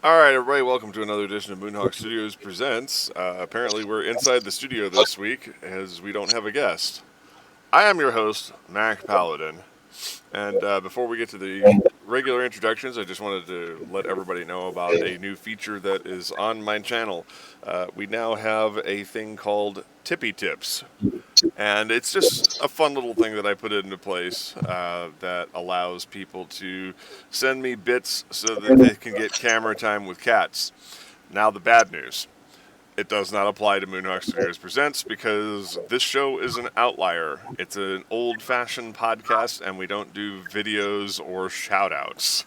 All right, everybody, welcome to another edition of Moonhawk Studios Presents. Apparently, we're inside the studio this week as we don't have a guest. I am your host, Mac Paladin, and before we get to the regular introductions, I just wanted to let everybody know about a new feature that is on my channel. We now have a thing called Tippy Tips. And it's just a fun little thing that I put into place that allows people to send me bits so that they can get camera time with cats. Now, the bad news. It does not apply to Moonhawk Studios Presents because this show is an outlier. It's an old-fashioned podcast, and we don't do videos or shout-outs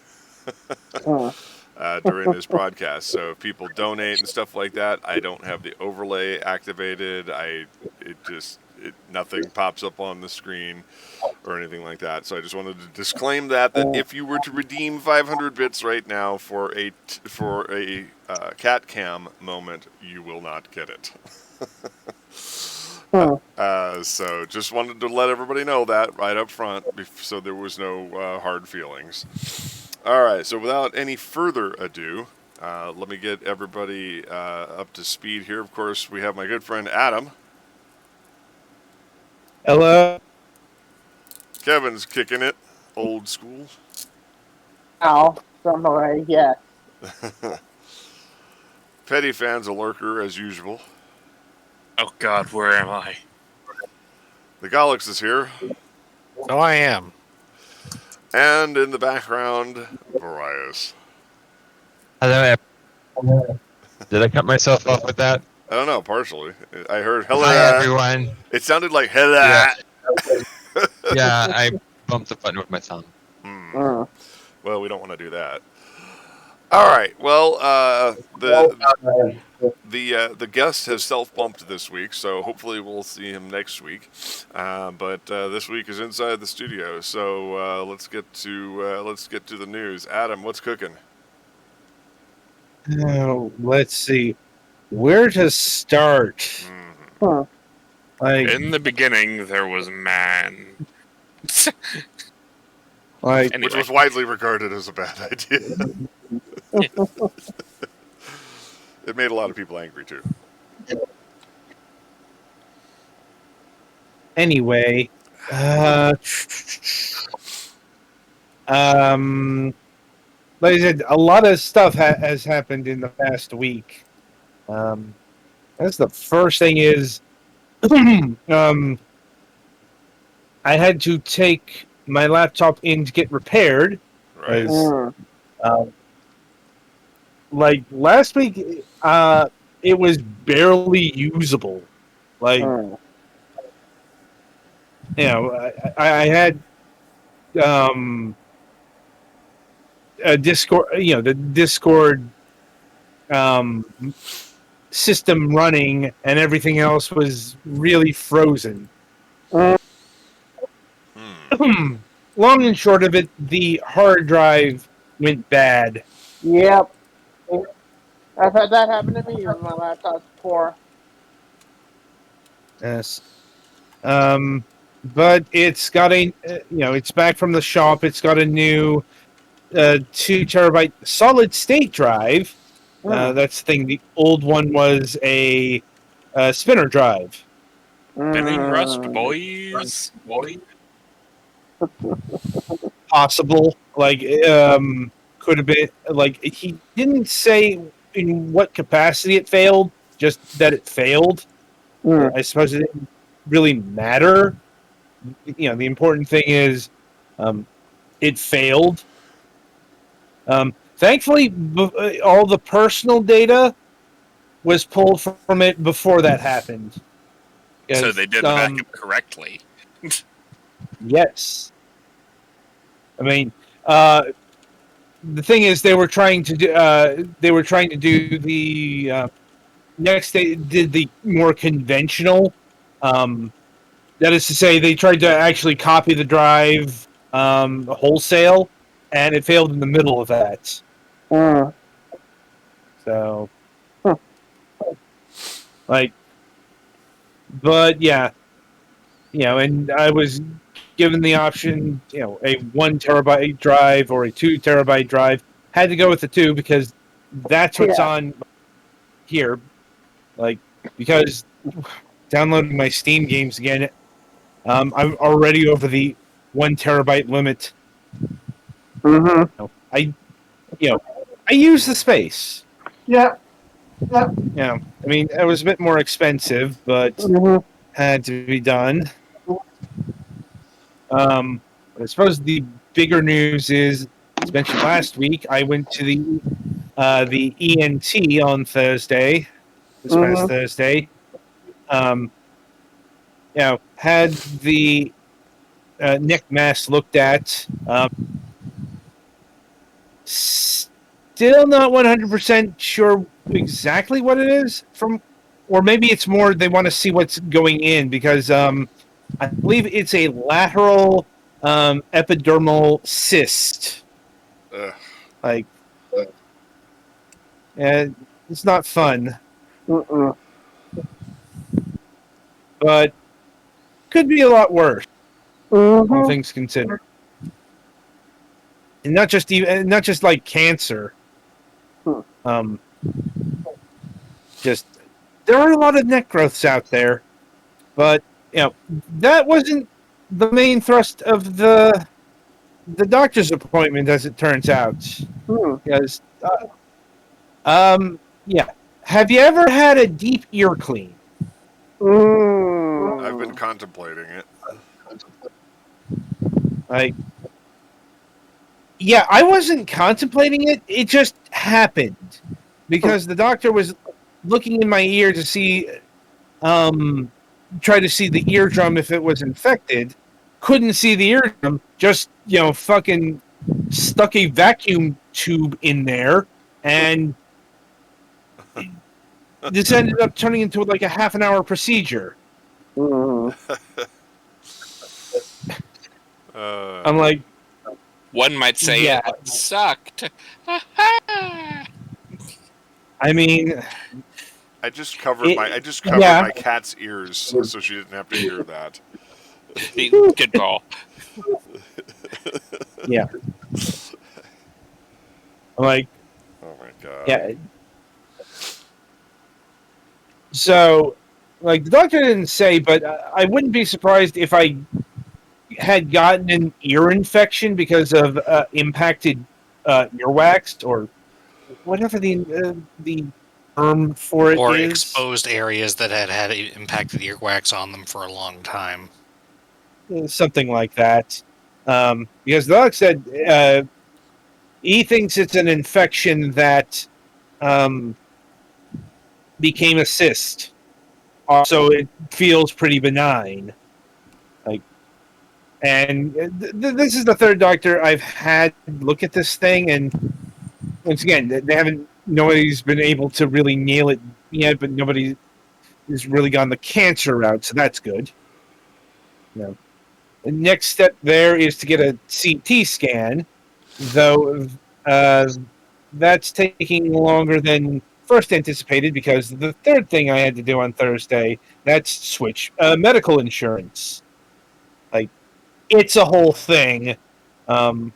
during this broadcast. So if people donate and stuff like that, I don't have the overlay activated. Nothing pops up on the screen or anything like that. So I just wanted to disclaim that if you were to redeem 500 bits right now for a cat cam moment, you will not get it. So just wanted to let everybody know that right up front, so there was no hard feelings. All right. So without any further ado, let me get everybody up to speed here. Of course, we have my good friend Adam. Hello. Kevin's kicking it, old school. Ow, somewhere, yeah. Petty Fan's a lurker as usual. Oh God, where am I? The Galax is here. So I am. And in the background, Varius. Hello. Did I cut myself off with that? I don't know, partially. I heard hello. Hi, everyone. It sounded like hello. Yeah, I bumped the button with my thumb. Well, we don't want to do that. All right. Well, the guest has self-bumped this week, so hopefully we'll see him next week. But this week is inside the studio, so let's get to the news. Adam, what's cooking? Let's see. Where to start? In the beginning, there was man. Which was widely regarded as a bad idea. It made a lot of people angry too. Anyway, like I said, a lot of stuff has happened in the past week. That's the first thing is, I had to take my laptop in to get repaired. Right. Like last week, it was barely usable. Like, I had a Discord, the Discord system running, and everything else was really frozen. Long and short of it, the hard drive went bad. Yep. I've had that happen to me with my laptop before. Yes. But it's got it's back from the shop. It's got a new 2 terabyte solid state drive. That's the thing. The old one was a spinner drive. Spinning rust, boys. Possible. Like, could have been. Like, he didn't say in what capacity it failed, just that it failed. I suppose it didn't really matter. The important thing is it failed. Thankfully, all the personal data was pulled from it before that happened. So they did back it correctly. Yes. I mean, the thing is, they were trying to do the next. They did the more conventional. That is to say, they tried to actually copy the drive wholesale, and it failed in the middle of that. So, but yeah, and I was given the option, a 1 terabyte drive or a 2 terabyte drive. Had to go with the 2 because that's what's on here. Like, because downloading my Steam games again, I'm already over the 1 terabyte limit. Mm-hmm. I use the space. Yeah. Yeah. Yeah, I mean, it was a bit more expensive, but Mm-hmm. had to be done. I suppose the bigger news is, as mentioned last week, I went to the ENT on Thursday, this past Thursday. Had the neck mass looked at. Still not 100% sure exactly what it is or maybe it's more they want to see what's going in because I believe it's a lateral epidermal cyst. Ugh. Like, it's not fun, Mm-mm. but could be a lot worse, all Mm-hmm. things considered. And not just like cancer. Um, just there are a lot of neck growths out there, but that wasn't the main thrust of the doctor's appointment, as it turns out. Because, yeah, have you ever had a deep ear clean? I've been contemplating it. Like, yeah, I wasn't contemplating it. It just happened because the doctor was looking in my ear to see, try to see the eardrum if it was infected. Couldn't see the eardrum. Just fucking stuck a vacuum tube in there, and this ended up turning into like a half an hour procedure. I'm like, one might say yeah. it sucked. I mean, I just covered my cat's ears so she didn't have to hear that. Good call. Yeah. I'm like, oh my god. Yeah. So, like, the doctor didn't say, but I wouldn't be surprised if I had gotten an ear infection because of impacted earwax or whatever the term for it or is. exposed areas that had impacted earwax on them for a long time. Something like that. Because the doc said he thinks it's an infection that became a cyst. Also, it feels pretty benign. And this is the third doctor I've had look at this thing, and once again, nobody's been able to really nail it yet, but nobody has really gone the cancer route, so that's good. The next step there is to get a CT scan, though that's taking longer than first anticipated because the third thing I had to do on Thursday, that's switch medical insurance. Like, it's a whole thing. But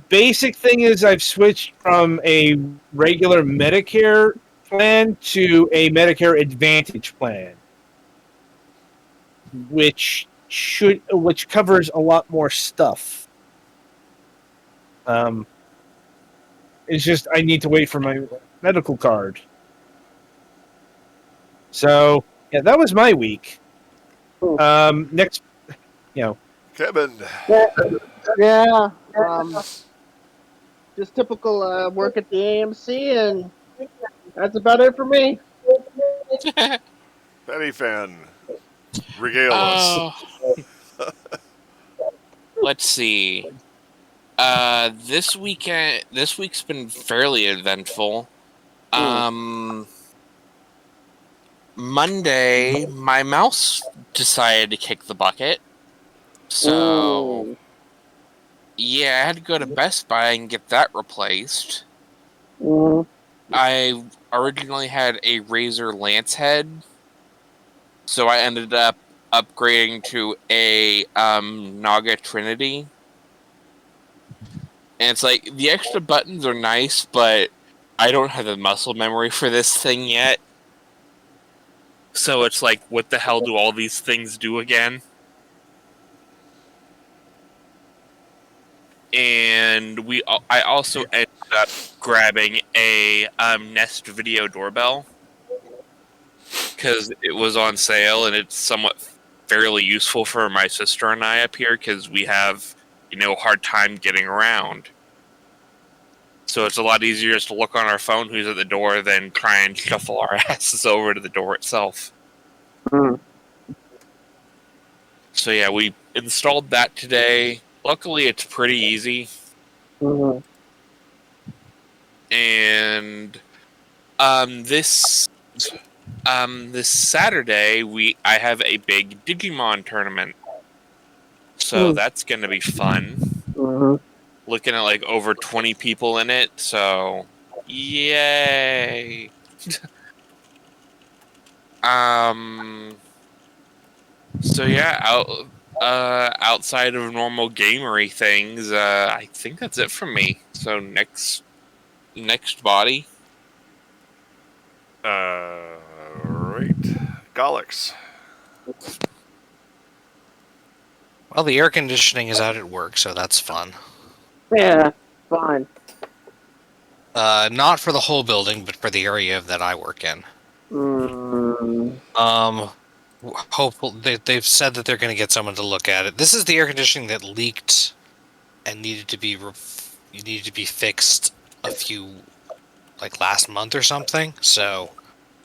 basic thing is I've switched from a regular Medicare plan to a Medicare Advantage plan, which covers a lot more stuff. It's just I need to wait for my medical card. So yeah, that was my week. Next, Kevin. Yeah. Just typical work at the AMC, and that's about it for me. Penny Fan. Regale us. Let's see. This week's been fairly eventful. Monday, my mouse decided to kick the bucket. So, yeah, I had to go to Best Buy and get that replaced. I originally had a Razer Lance head, so I ended up upgrading to a Naga Trinity. And it's like, the extra buttons are nice, but I don't have the muscle memory for this thing yet. So it's like, what the hell do all these things do again? And I also ended up grabbing a Nest Video doorbell because it was on sale, and it's somewhat fairly useful for my sister and I up here because we have, a hard time getting around. So it's a lot easier just to look on our phone who's at the door than try and shuffle our asses over to the door itself. Mm. So yeah, we installed that today. Luckily, it's pretty easy. Mhm. And this Saturday I have a big Digimon tournament. So that's going to be fun. Mhm. Looking at like over 20 people in it, so yay. So yeah, outside of normal gamery things, I think that's it from me. So next body. Right. Galax. Well, the air conditioning is out at work, so that's fun. Yeah, fine. Not for the whole building, but for the area that I work in. Mm. Hopeful they've said that they're going to get someone to look at it. This is the air conditioning that leaked and needed to be fixed a few, like last month or something. So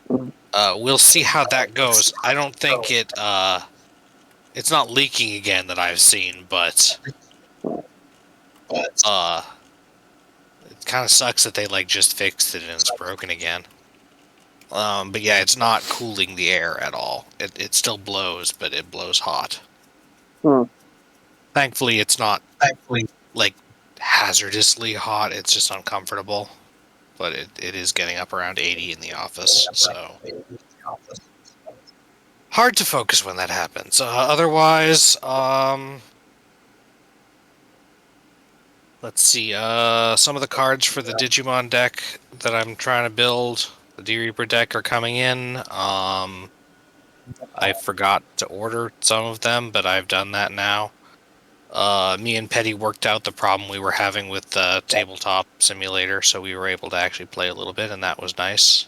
we'll see how that goes. I don't think it's not leaking again that I've seen, but it kind of sucks that they like just fixed it and it's broken again. But yeah, it's not cooling the air at all. It still blows, but it blows hot. Hmm. Thankfully, it's not like hazardously hot. It's just uncomfortable. But it is getting up around 80 in the office, so hard to focus when that happens. Otherwise, let's see. Some of the cards for the Digimon deck that I'm trying to build, the D-Reaper deck, are coming in. I forgot to order some of them, but I've done that now. Me and Petty worked out the problem we were having with the tabletop simulator, so we were able to actually play a little bit, and that was nice.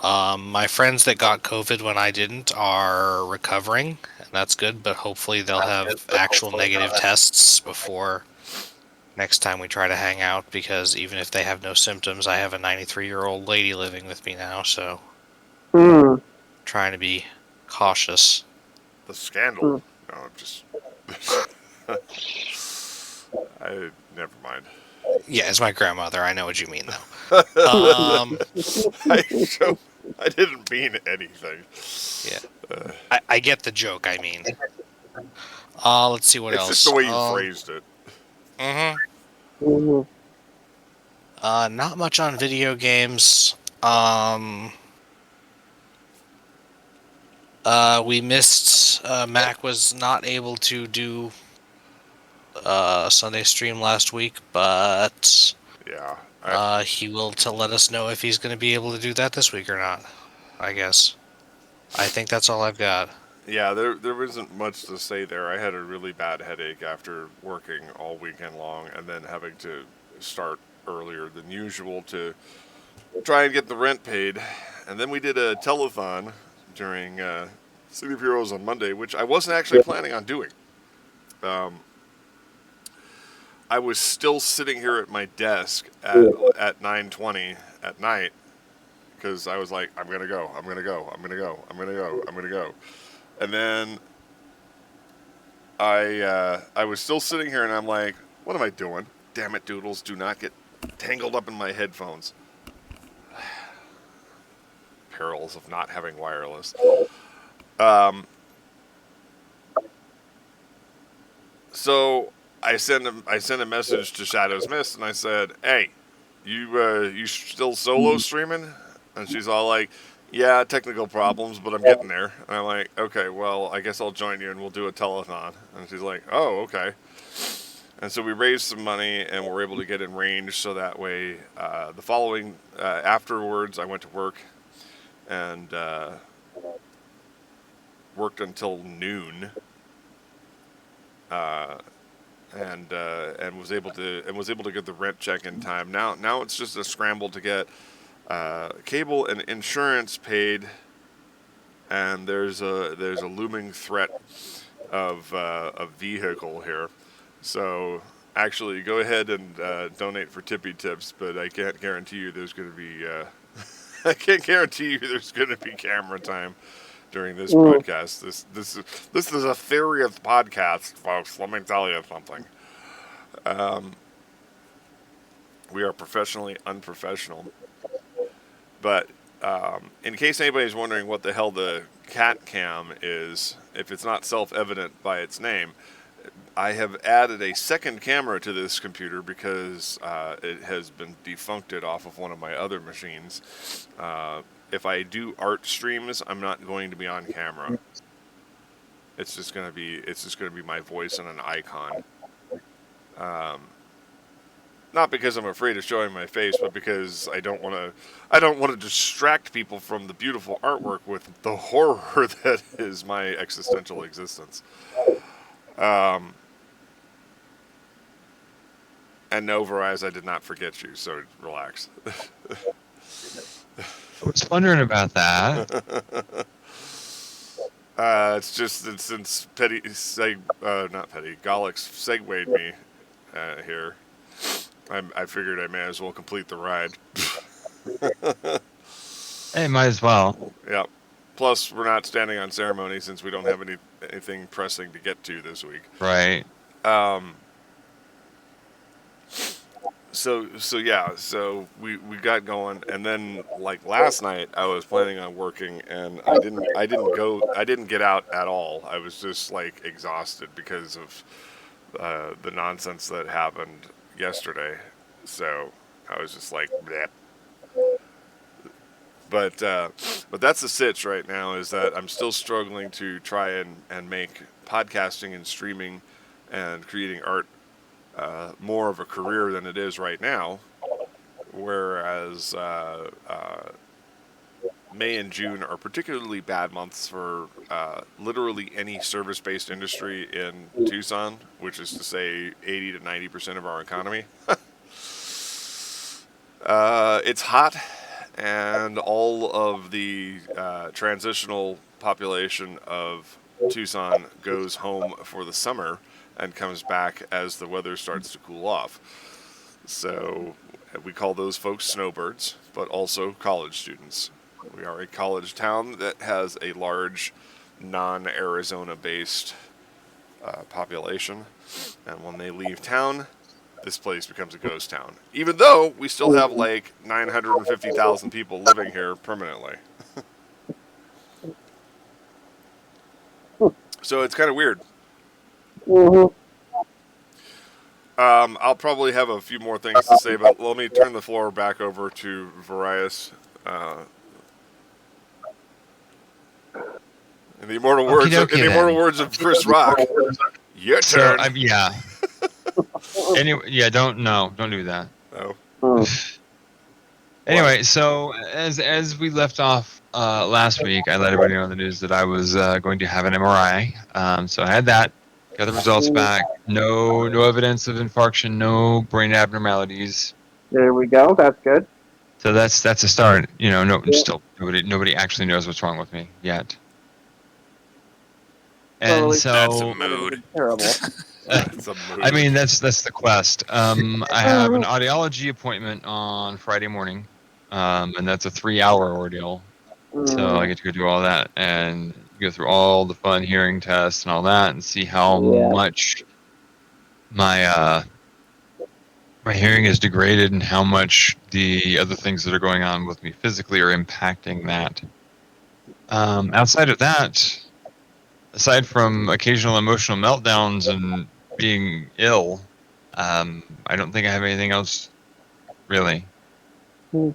My friends that got COVID when I didn't are recovering, and that's good, but hopefully they'll have actual negative tests before next time we try to hang out, because even if they have no symptoms, I have a 93-year-old lady living with me now, so trying to be cautious. The scandal. No, I'm just. Never mind. Yeah, it's my grandmother. I know what you mean, though. I didn't mean anything. Yeah, I get the joke. I mean, let's see what It's else. just the way you phrased it. Mhm. Not much on video games. We missed. Mac was not able to do Sunday stream last week, but Yeah. he will to let us know if he's going to be able to do that this week or not. I guess. I think that's all I've got. Yeah, there isn't much to say there. I had a really bad headache after working all weekend long and then having to start earlier than usual to try and get the rent paid. And then we did a telethon during City of Heroes on Monday, which I wasn't actually planning on doing. I was still sitting here at my desk at 9:20 at night because I was like, I'm going to go. And then I was still sitting here and I'm like, what am I doing? Damn it, Doodles, do not get tangled up in my headphones. Perils of not having wireless. So I sent a message to Shadows Mist and I said, hey, you still solo streaming? And she's all like, yeah, technical problems, but I'm getting there. And I'm like, okay, well, I guess I'll join you and we'll do a telethon. And she's like, oh, okay. And so we raised some money and were able to get in range. So that way, the following afterwards, I went to work and worked until noon. And was able to get the rent check in time. Now it's just a scramble to get cable and insurance paid, and there's a looming threat of a vehicle here. So actually, go ahead and donate for tippy tips, but I can't guarantee you there's going to be I can't guarantee you there's going to be camera time during this broadcast. This is a theory of the podcast, folks. Let me tell you something. We are professionally unprofessional. But in case anybody's wondering what the hell the cat cam is, if it's not self-evident by its name, I have added a second camera to this computer because it has been defuncted off of one of my other machines. If I do art streams, I'm not going to be on camera. It's just going to be my voice and an icon. Not because I'm afraid of showing my face, but because I don't want to distract people from the beautiful artwork with the horror that is my existential existence. And no, Verizon, I did not forget you, so relax. I was wondering about that. It's just that since Galax segued me here, I figured I may as well complete the ride. Hey, might as well. Yeah. Plus, we're not standing on ceremony since we don't have anything pressing to get to this week. Right. So we got going, and then like last night I was planning on working, and I didn't get out at all. I was just like exhausted because of the nonsense that happened yesterday. So I was just like, bleh. But that's the sitch right now, is that I'm still struggling to try and make podcasting and streaming and creating art more of a career than it is right now, whereas May and June are particularly bad months for literally any service-based industry in Tucson, which is to say 80 to 90% of our economy. It's hot, and all of the transitional population of Tucson goes home for the summer and comes back as the weather starts to cool off. So we call those folks snowbirds, but also college students. We are a college town that has a large non-Arizona based population, and when they leave town, this place becomes a ghost town. Even though we still have like 950,000 people living here permanently. So it's kind of weird. I'll probably have a few more things to say, but let me turn the floor back over to Varius. In the immortal words of Chris Rock, your turn. So, yeah. Anyway, yeah, don't do that. Oh. Anyway, so as we left off last week, I let everybody know in the news that I was going to have an MRI. So I had that, got the results back. No evidence of infarction, no brain abnormalities. There we go. That's good. So that's a start. Still nobody actually knows what's wrong with me yet. And Totally. so That's a mood. Terrible. That's a mood. I mean, that's the quest. I have an audiology appointment on Friday morning, and that's a 3-hour ordeal. So I get to go do all that and go through all the fun hearing tests and all that, and see how much my hearing is degraded and how much the other things that are going on with me physically are impacting that. Outside of that, aside from occasional emotional meltdowns and being ill, I don't think I have anything else, really. We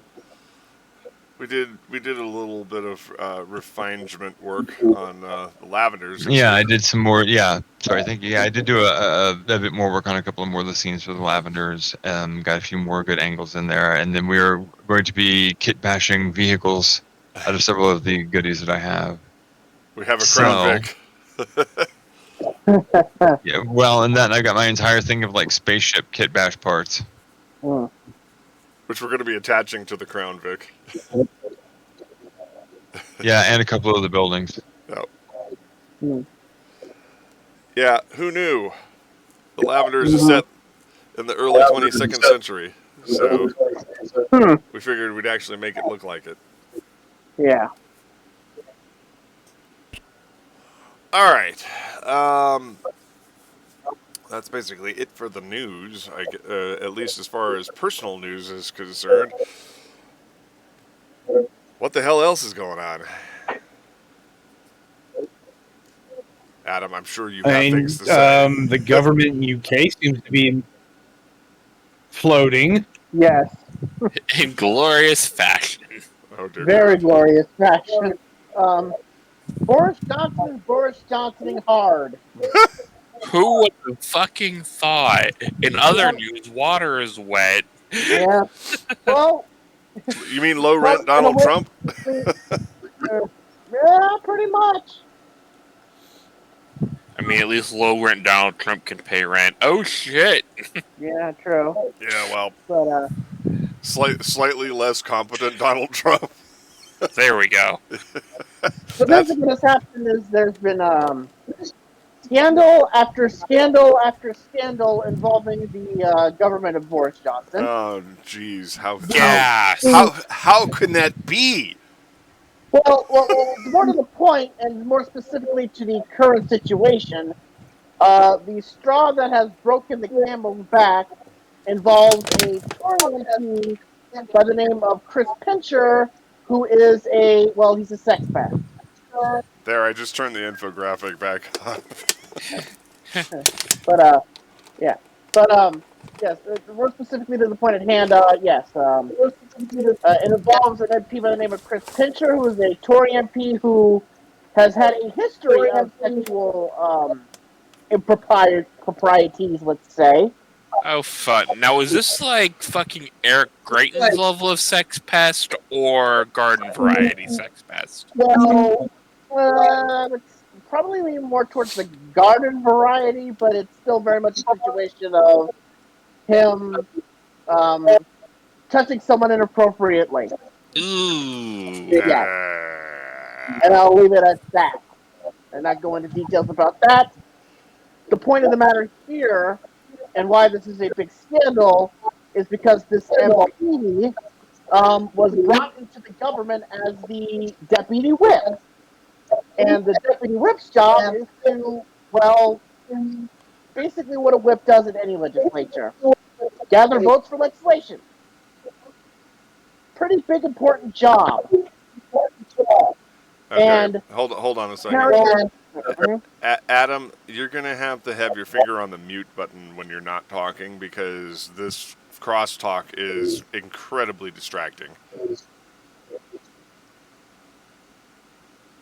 We did a little bit of refinement work on the lavenders. Yeah, I did some more. Yeah, sorry, thank you. Yeah, I did do a bit more work on a couple of more of the scenes for the lavenders. Got a few more good angles in there, and then we are going to be kit bashing vehicles out of several of the goodies that I have. We have a Crown So- Vic. Yeah, well, and then I got my entire thing of like spaceship kit bash parts. Mm. Which we're going to be attaching to the Crown Vic. Yeah, and a couple of the buildings. No. Mm. Yeah, who knew? The Lavenders is set in the early 22nd century, so we figured we'd actually make it look like it. Yeah. All right. That's basically it for the news, at least as far as personal news is concerned. What the hell else is going on? Adam, I'm sure you have things to say. The government in UK seems to be floating. Yes. In glorious fashion. Oh, dear Very God. glorious fashion. Boris Johnson is Boris Johnsoning hard. Who would have fucking thought? In other news, water is wet. Yeah. Well, You mean low rent Donald Trump? yeah, pretty much. I mean, at least low rent Donald Trump can pay rent. Oh shit! Yeah, true. Yeah, well, But slightly less competent Donald Trump. There we go. but basically what's happened is there's been scandal after scandal after scandal involving the government of Boris Johnson. Oh, jeez, Gas. how can that be? Well, more to the point, and more specifically to the current situation, the straw that has broken the camel's back involves a Tory MP by the name of Chris Pincher, who is he's a sex pest. There, I just turned the infographic back on. But yes, more specifically to the point at hand, yes. It involves an MP by the name of Chris Pincher, who is a Tory MP who has had a history of sexual improprieties, let's say. Oh fun. Now is this like fucking Eric Grayton's level of sex pest or garden variety sex pest? Well, it's probably leaning more towards the garden variety, but it's still very much a situation of him touching someone inappropriately. Ooh. Yeah. And I'll leave it at that and not go into details about that. The point of the matter here, and why this is a big scandal, is because this MP was brought into the government as the deputy whip. And the deputy whip's job is to, basically what a whip does in any legislature. Gather votes for legislation. Pretty big, important job. Okay, And hold on a second. Adam, you're going to have your finger on the mute button when you're not talking because this crosstalk is incredibly distracting.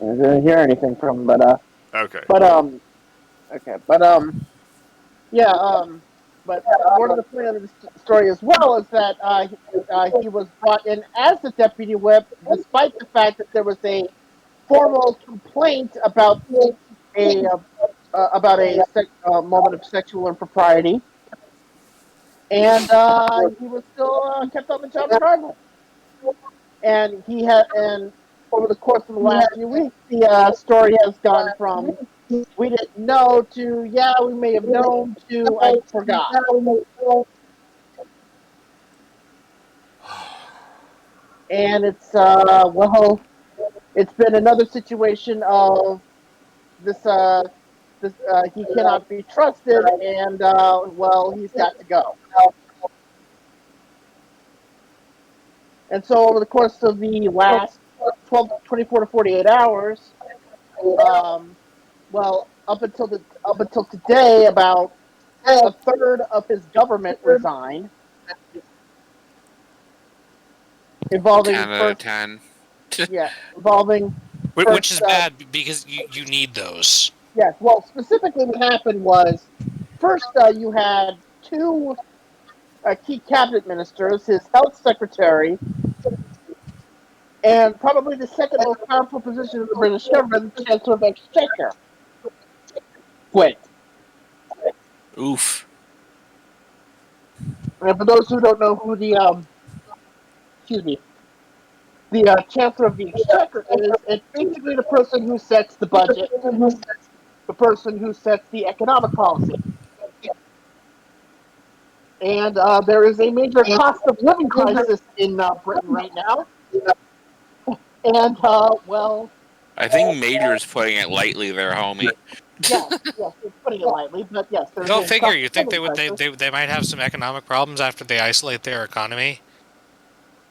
I didn't hear anything from him, but Okay. but more to the point of the story as well is that he was brought in as the deputy whip, despite the fact that there was a formal complaint about a moment of sexual impropriety, and he was still kept on the job regardless. And over the course of the last few weeks, the story has gone from we didn't know to yeah, we may have known to I forgot. And it's it's been another situation of this he cannot be trusted, and he's got to go. And so over the course of the last 24 to 48 hours, up until today, about a third of his government resigned, involving 10 out of 10. Yeah, involving Which first. is bad because you need those. Yes, well, specifically what happened was first you had two key cabinet ministers, his health secretary, and probably the second most powerful position in the British government, the Chancellor of Exchequer, quit. Oof. And for those who don't know who the excuse me, the Chancellor of the Exchequer is, it's basically the person who sets the budget, the person who sets the economic policy. And there is a major cost of living crisis in Britain right now. And, well, I think Major's putting it lightly there, homie. yes, it's putting it lightly, but yes, there's Go a figure. cost You of think living crisis. they might have some economic problems after they isolate their economy?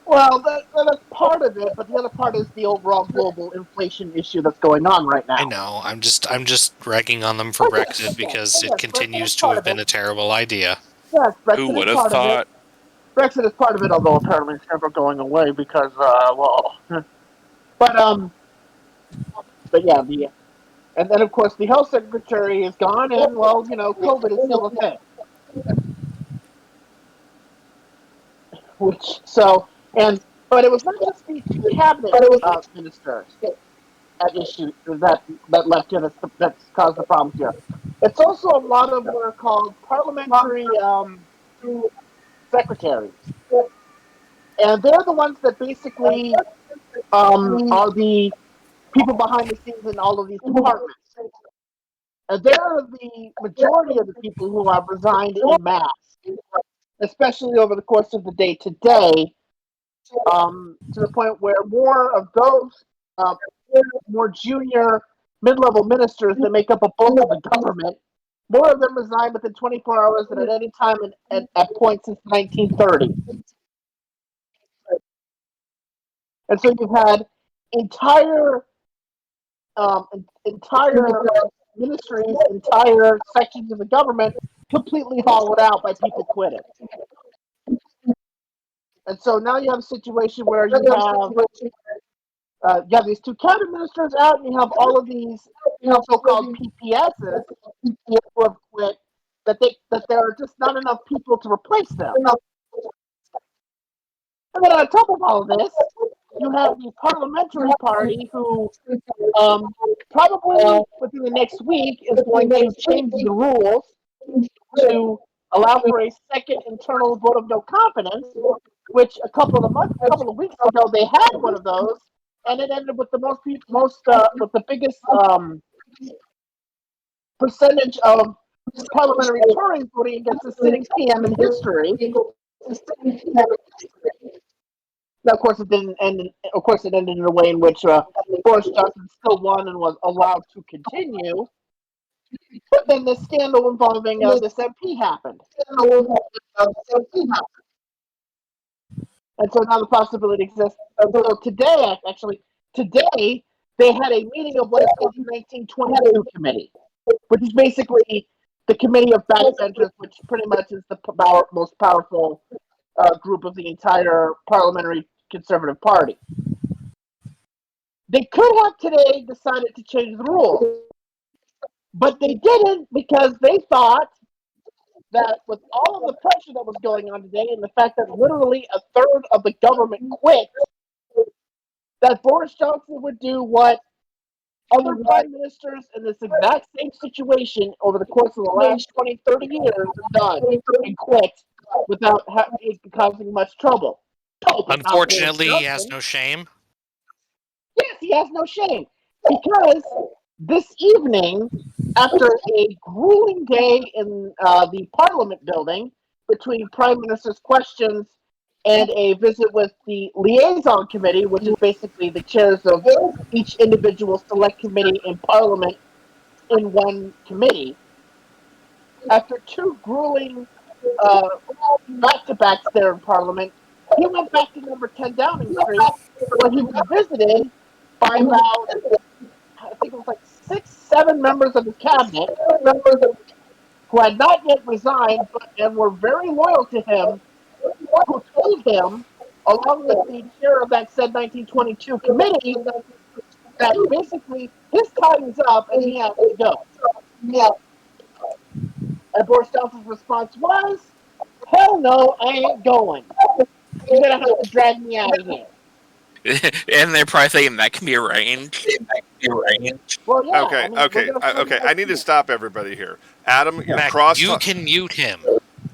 Well, that's part of it, but the other part is the overall global inflation issue that's going on right now. I know. I'm just ragging on them for Brexit because it continues to have been a terrible idea. Yes, Who Brexit is would have part of it. thought? Brexit is part of it, although apparently it's never going away because, well, but but yeah, and then of course the health secretary is gone, and well, COVID is still a thing. Which but it was not just the two cabinet ministers at issue that left here that's caused the problems here. It's also a lot of what are called parliamentary secretaries, and they're the ones that basically are the people behind the scenes in all of these departments. And they're the majority of the people who have resigned en masse, especially over the course of the day today, to the point where more of those more junior mid-level ministers that make up a bulk of the government, more of them resigned within 24 hours than at any time at points since 1930. And so you've had entire entire ministries, entire sections of the government completely hollowed out by people quitting. And so now you have a situation where you have these two cabinet ministers out, and you have all of these so-called PPSs who have quit. That there are just not enough people to replace them. And then on top of all of this, you have the parliamentary party who probably within the next week is going to change the rules to allow for a second internal vote of no confidence, which a couple of weeks ago they had one of those, and it ended with the with the biggest percentage of parliamentary Tories voting against a sitting PM in history. Now, of course, it didn't end. Of course, it ended in a way in which Boris Johnson still won and was allowed to continue. But then the scandal involving this MP happened. And so now the possibility exists. So today, they had a meeting of what is called the 1922 committee, which is basically the committee of backbenchers, which pretty much is the most powerful group of the entire parliamentary Conservative Party. They could have today decided to change the rules, but they didn't because they thought that with all of the pressure that was going on today and the fact that literally a third of the government quit, that Boris Johnson would do what other prime ministers in this exact same situation over the course of the last 20, 30 years have done and quit without it causing much trouble. Unfortunately, he has no shame. Yes, he has no shame. Because this evening, after a grueling day in the Parliament building between Prime Minister's questions and a visit with the Liaison Committee, which is basically the chairs of each individual select committee in Parliament in one committee, after two grueling back-to-backs there in Parliament, he went back to number 10 Downing Street, where he was visited by about, I think it was like 6, 7 members of his cabinet who had not yet resigned and were very loyal to him, who told him along with the chair of that said 1922 committee, that basically his time is up and he has to go. And Boris Johnson's response was, hell no, I ain't going. You're going to have to drag me out of here. And they're probably thinking that can be arranged. Well, yeah. Okay, I mean, we're okay, gonna find okay. out I need to soon. stop everybody here. Adam, you're Mac, cross. you can mute him.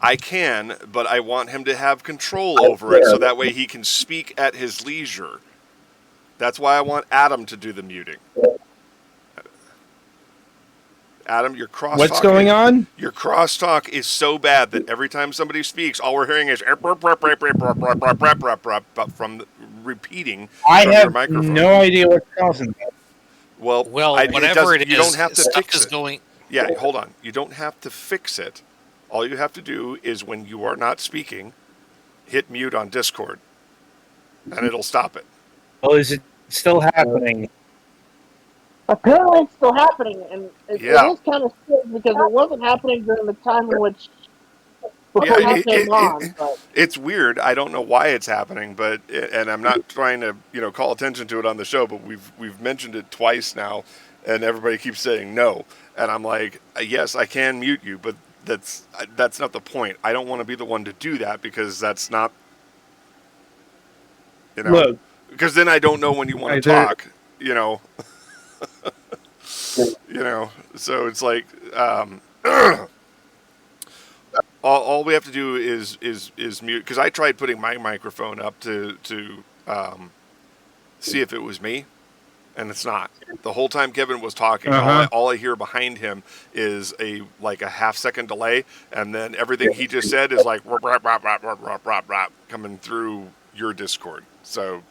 I can, but I want him to have control over it, so that way he can speak at his leisure. That's why I want Adam to do the muting. Adam, your crosstalk. What's going on? Your crosstalk is so bad that every time somebody speaks, all we're hearing is from repeating I from your have microphone. no idea what's causing that. Well, Whatever it is, you don't have to stuff fix is it. going. Yeah, hold on. You don't have to fix it. All you have to do is when you are not speaking, hit mute on Discord, and it'll stop it. Well, is it still happening? Apparently, it's still happening, and it Yeah. is kind of strange because it wasn't happening during the time in which before Yeah, you came on. But it's weird. I don't know why it's happening, but and I'm not trying to call attention to it on the show, but we've mentioned it twice now, and everybody keeps saying no, and I'm like, yes, I can mute you, but that's not the point. I don't want to be the one to do that because that's not Look, because then I don't know when you want to Either- talk. So it's like all we have to do is mute, because I tried putting my microphone up to see if it was me, and it's not. The whole time Kevin was talking, all I hear behind him is a half-second delay, and then everything he just said is like rap, rap, rap, rap, rap, rap, rap, coming through your Discord. So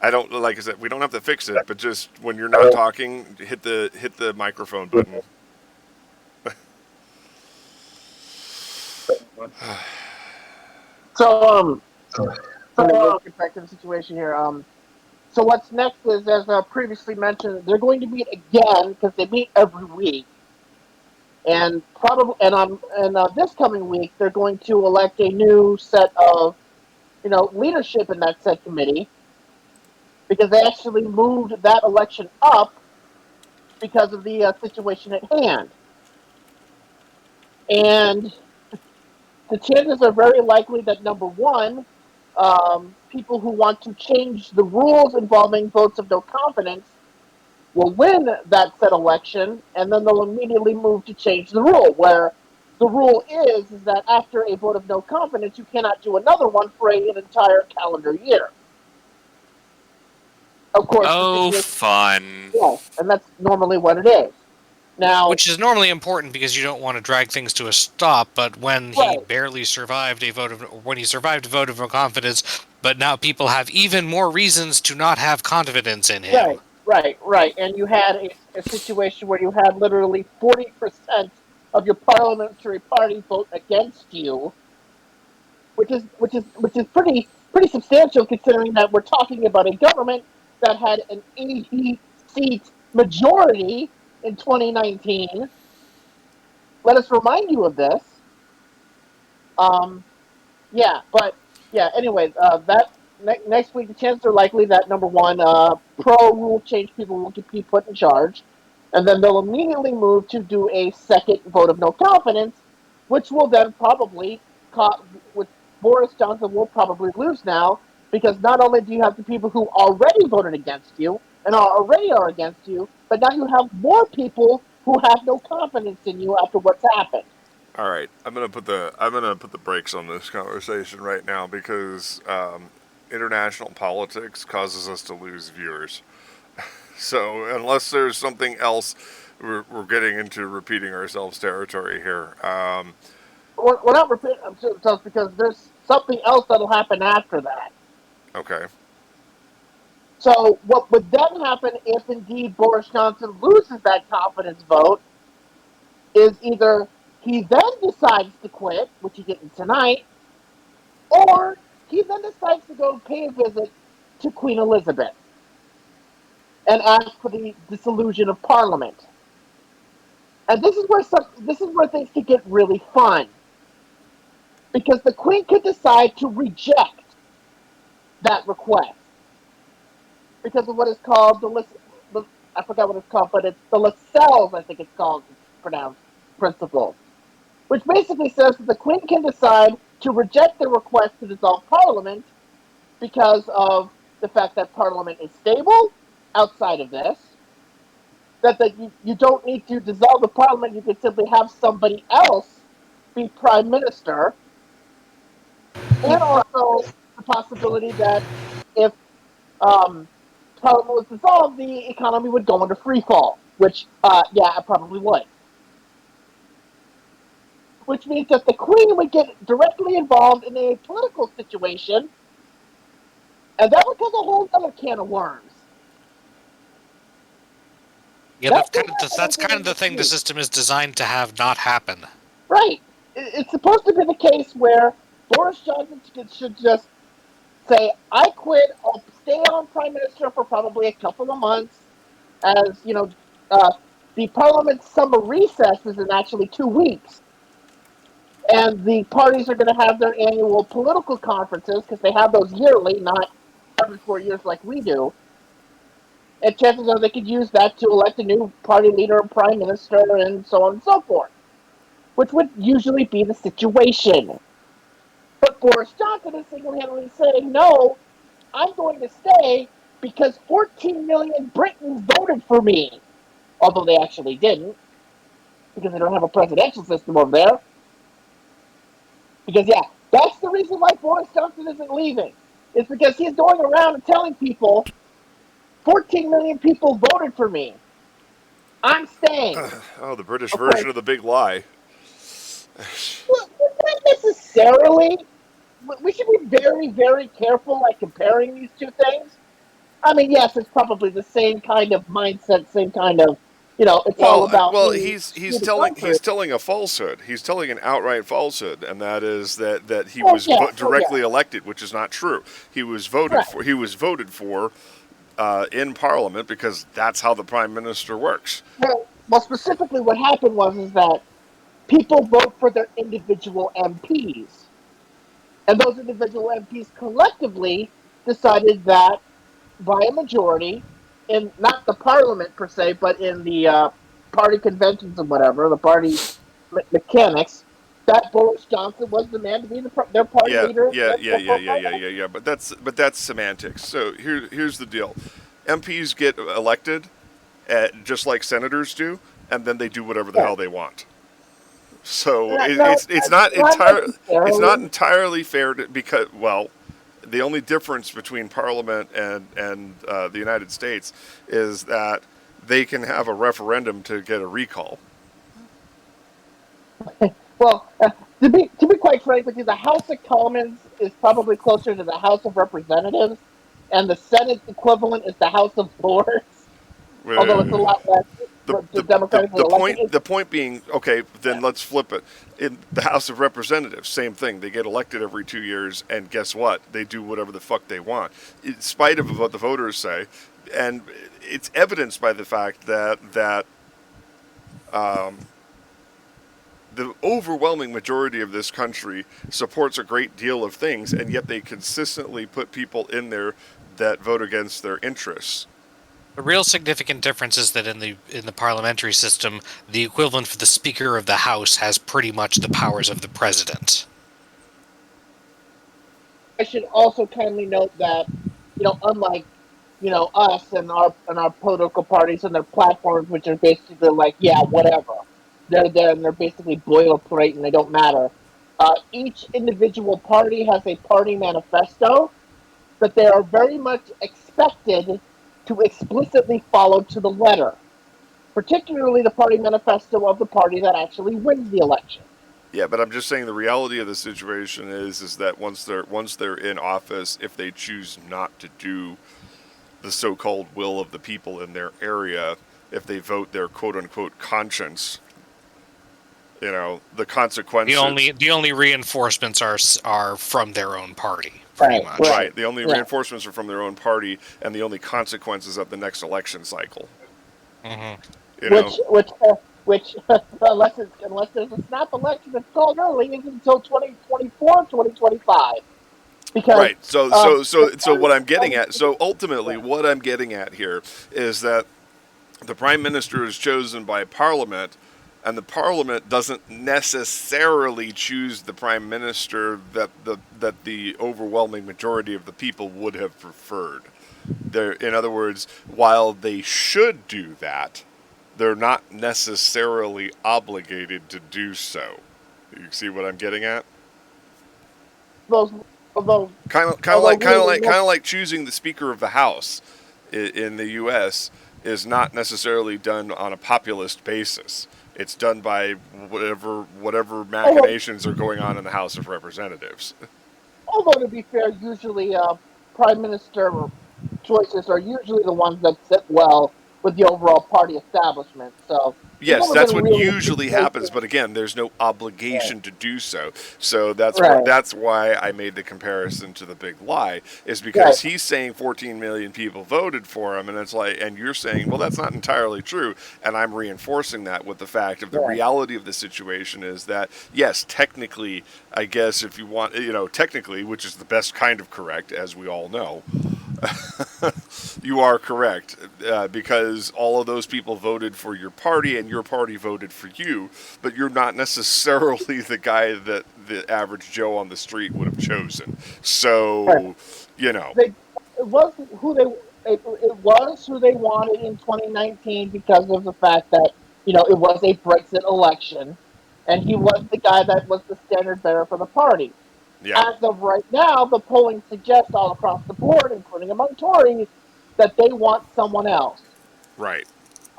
I don't, like I said, we don't have to fix it, but just when you're not talking, hit the microphone button. so get back to the situation here. So what's next is, as previously mentioned, they're going to meet again because they meet every week, and this coming week they're going to elect a new set of leadership in that said committee, because they actually moved that election up because of the situation at hand. And the chances are very likely that, number one, people who want to change the rules involving votes of no confidence will win that said election, and then they'll immediately move to change the rule, where the rule is that after a vote of no confidence, you cannot do another one for an entire calendar year. Of course. Oh, fun. Yes, and that's normally what it is. Now, Which is normally important because you don't want to drag things to a stop. But when he barely survived when he survived a vote of no confidence, but now people have even more reasons to not have confidence in him. Right. And you had a situation where you had literally 40% of your parliamentary party vote against you, which is pretty substantial, considering that we're talking about a government that had an 80-seat majority in 2019. Let us remind you of this. Anyways, that next week the chances are likely that, number one, pro rule change people will be put in charge, and then they'll immediately move to do a second vote of no confidence, which will then probably with Boris Johnson will probably lose now, because not only do you have the people who already voted against you and already are against you, but now you have more people who have no confidence in you after what's happened. All right, I'm gonna put the brakes on this conversation right now, because international politics causes us to lose viewers. So unless there's something else, we're getting into repeating ourselves territory here. We're not repeating ourselves because there's something else that'll happen after that. Okay. So what would then happen if indeed Boris Johnson loses that confidence vote is either he then decides to quit, which he didn't tonight, or he then decides to go pay a visit to Queen Elizabeth and ask for the dissolution of Parliament. And this is where things could get really fun. because the Queen could decide to reject that request because of what is called I forgot what it's called, but it's the Lascelles, I think it's called, it's pronounced, principle, which basically says that the Queen can decide to reject the request to dissolve Parliament because of the fact that Parliament is stable outside of this, that you don't need to dissolve the Parliament, you can simply have somebody else be Prime Minister, and also the possibility that if Parliament was dissolved, the economy would go into free fall, which, yeah, it probably would. Which means that the Queen would get directly involved in a political situation, and that would cause a whole other can of worms. Yeah, that's kind of the thing the system is designed to have not happen. Right. It's supposed to be the case where Boris Johnson should just say, I quit, I'll stay on Prime Minister for probably a couple of months, as, the Parliament's summer recess is in actually 2 weeks. And the parties are going to have their annual political conferences, because they have those yearly, not every 4 years like we do. And chances are they could use that to elect a new party leader, prime minister, and so on and so forth, which would usually be the situation. But Boris Johnson is single-handedly saying, no, I'm going to stay because 14 million Britons voted for me. Although they actually didn't, because they don't have a presidential system over there. Because, yeah, that's the reason why Boris Johnson isn't leaving. It's because he's going around and telling people, 14 million people voted for me. I'm staying. Oh, the British version of the big lie. Well, not necessarily. We should be very, very careful, like, comparing these two things. I mean, yes, it's probably the same kind of mindset, same kind of, it's all about. Well, he's telling a falsehood. He's telling an outright falsehood, and that is that he was directly elected, which is not true. He was voted for. He was voted for in Parliament because that's how the Prime Minister works. Well, specifically, what happened is that people vote for their individual MPs, and those individual MPs collectively decided that by a majority, in not the Parliament per se, but in the party conventions and whatever, the party mechanics, that Boris Johnson was the man to be their party leader. Yeah. But that's semantics. So here's the deal: MPs get elected, just like senators do, and then they do whatever the hell they want. So it's not entirely fair because the only difference between Parliament and the United States is that they can have a referendum to get a recall. Well, to be quite frank with you, the House of Commons is probably closer to the House of Representatives, and the Senate equivalent is the House of Lords. Although it's a lot less. The point being, okay, then let's flip it. In the House of Representatives, same thing. They get elected every 2 years, and guess what? They do whatever the fuck they want, in spite of what the voters say. And it's evidenced by the fact that the overwhelming majority of this country supports a great deal of things, and yet they consistently put people in there that vote against their interests. The real significant difference is that in the parliamentary system, the equivalent for the Speaker of the House has pretty much the powers of the President. I should also kindly note that, unlike, us and our political parties and their platforms, which are basically like, yeah, whatever. They're there and they're basically boilerplate and they don't matter. Each individual party has a party manifesto that they are very much expected to explicitly follow to the letter, particularly the party manifesto of the party that actually wins the election. Yeah, but I'm just saying the reality of the situation is that once they're in office, if they choose not to do the so-called will of the people in their area, if they vote their quote-unquote conscience, the consequences. The only reinforcements are from their own party. Pretty much. Right. The only reinforcements are from their own party, and the only consequences of the next election cycle. Mm-hmm. which unless there's a snap election that's called early, isn't until 2024, 2025. Because Right. So what I'm getting at. So ultimately, what I'm getting at here is that the prime minister is chosen by parliament, and the parliament doesn't necessarily choose the prime minister that the overwhelming majority of the people would have preferred. In other words, while they should do that, they're not necessarily obligated to do so. You see what I'm getting at? those, although Kind of like choosing the Speaker of the House in the U.S. is not necessarily done on a populist basis. It's done by whatever machinations are going on in the House of Representatives. although to be fair, usually prime minister choices are usually the ones that sit well with the overall party establishment. So there's Yes, never that's been what really a usually happens, but again, there's no obligation to do so. So Right. that's why I made the comparison to the big lie, is Right. because he's saying 14 million people voted for him, and it's like, and you're saying, well, that's not entirely true, and I'm reinforcing that with the fact of the Right. reality of the situation is that yes, technically, I guess if you want, technically, which is the best kind of correct, as we all know. You are correct, because all of those people voted for your party and your party voted for you, but you're not necessarily the guy that the average Joe on the street would have chosen. So, Right. you know. It was it was who they wanted in 2019 because of the fact that it was a Brexit election, and he was the guy that was the standard bearer for the party. Yeah, As of right now, the polling suggests all across the board, including among Tories, that they want someone else. right,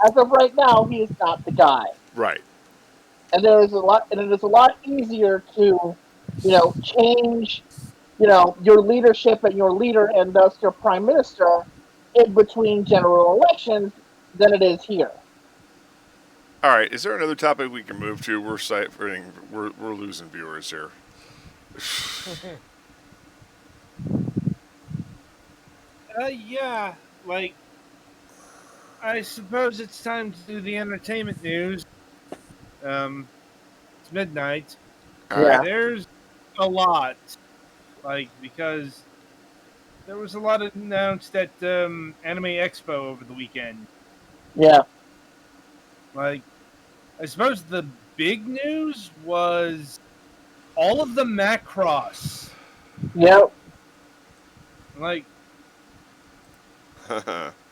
As of right now, he is not the guy, right. and it is a lot easier to, change, your leadership and your leader, and thus your prime minister, in between general elections than it is here. All right, is there another topic we can move to? We're losing viewers here. Yeah, like I suppose it's time to do the entertainment news. It's midnight. All Yeah. right. There's a lot, because there was a lot announced at Anime Expo over the weekend. Yeah. Like, I suppose the big news was all of the Macross. Yep. Like,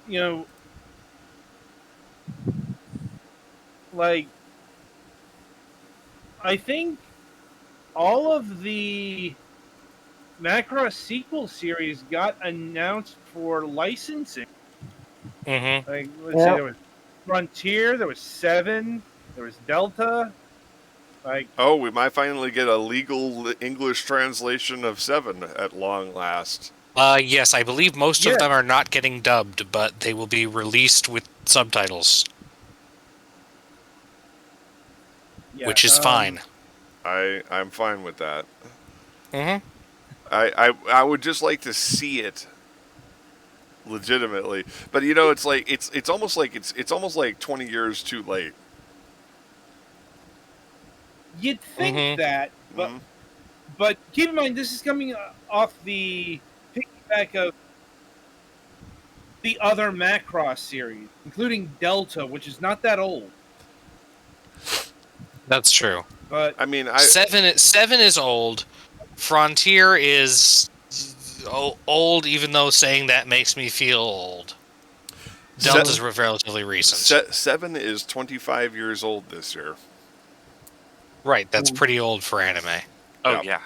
you know, like, I think all of the Macross sequel series got announced for licensing. Mm-hmm. Like, let's see, there was Frontier, there was Seven, there was Delta. Like, Oh, we might finally get a legal English translation of Seven at long last. Yes, I believe most of them are not getting dubbed, but they will be released with subtitles, which is fine. I'm fine with that. Mm-hmm. I would just like to see it legitimately, but it's like it's almost like 20 years too late. You'd think Mhm. that, but keep in mind this is coming off the piggyback of the other Macross series, including Delta, which is not that old. That's true. But I mean, Seven is old. Frontier is old, even though saying that makes me feel old. Delta's relatively recent. Seven is 25 years old this year. Right, that's pretty old for anime. Oh Yep. yeah.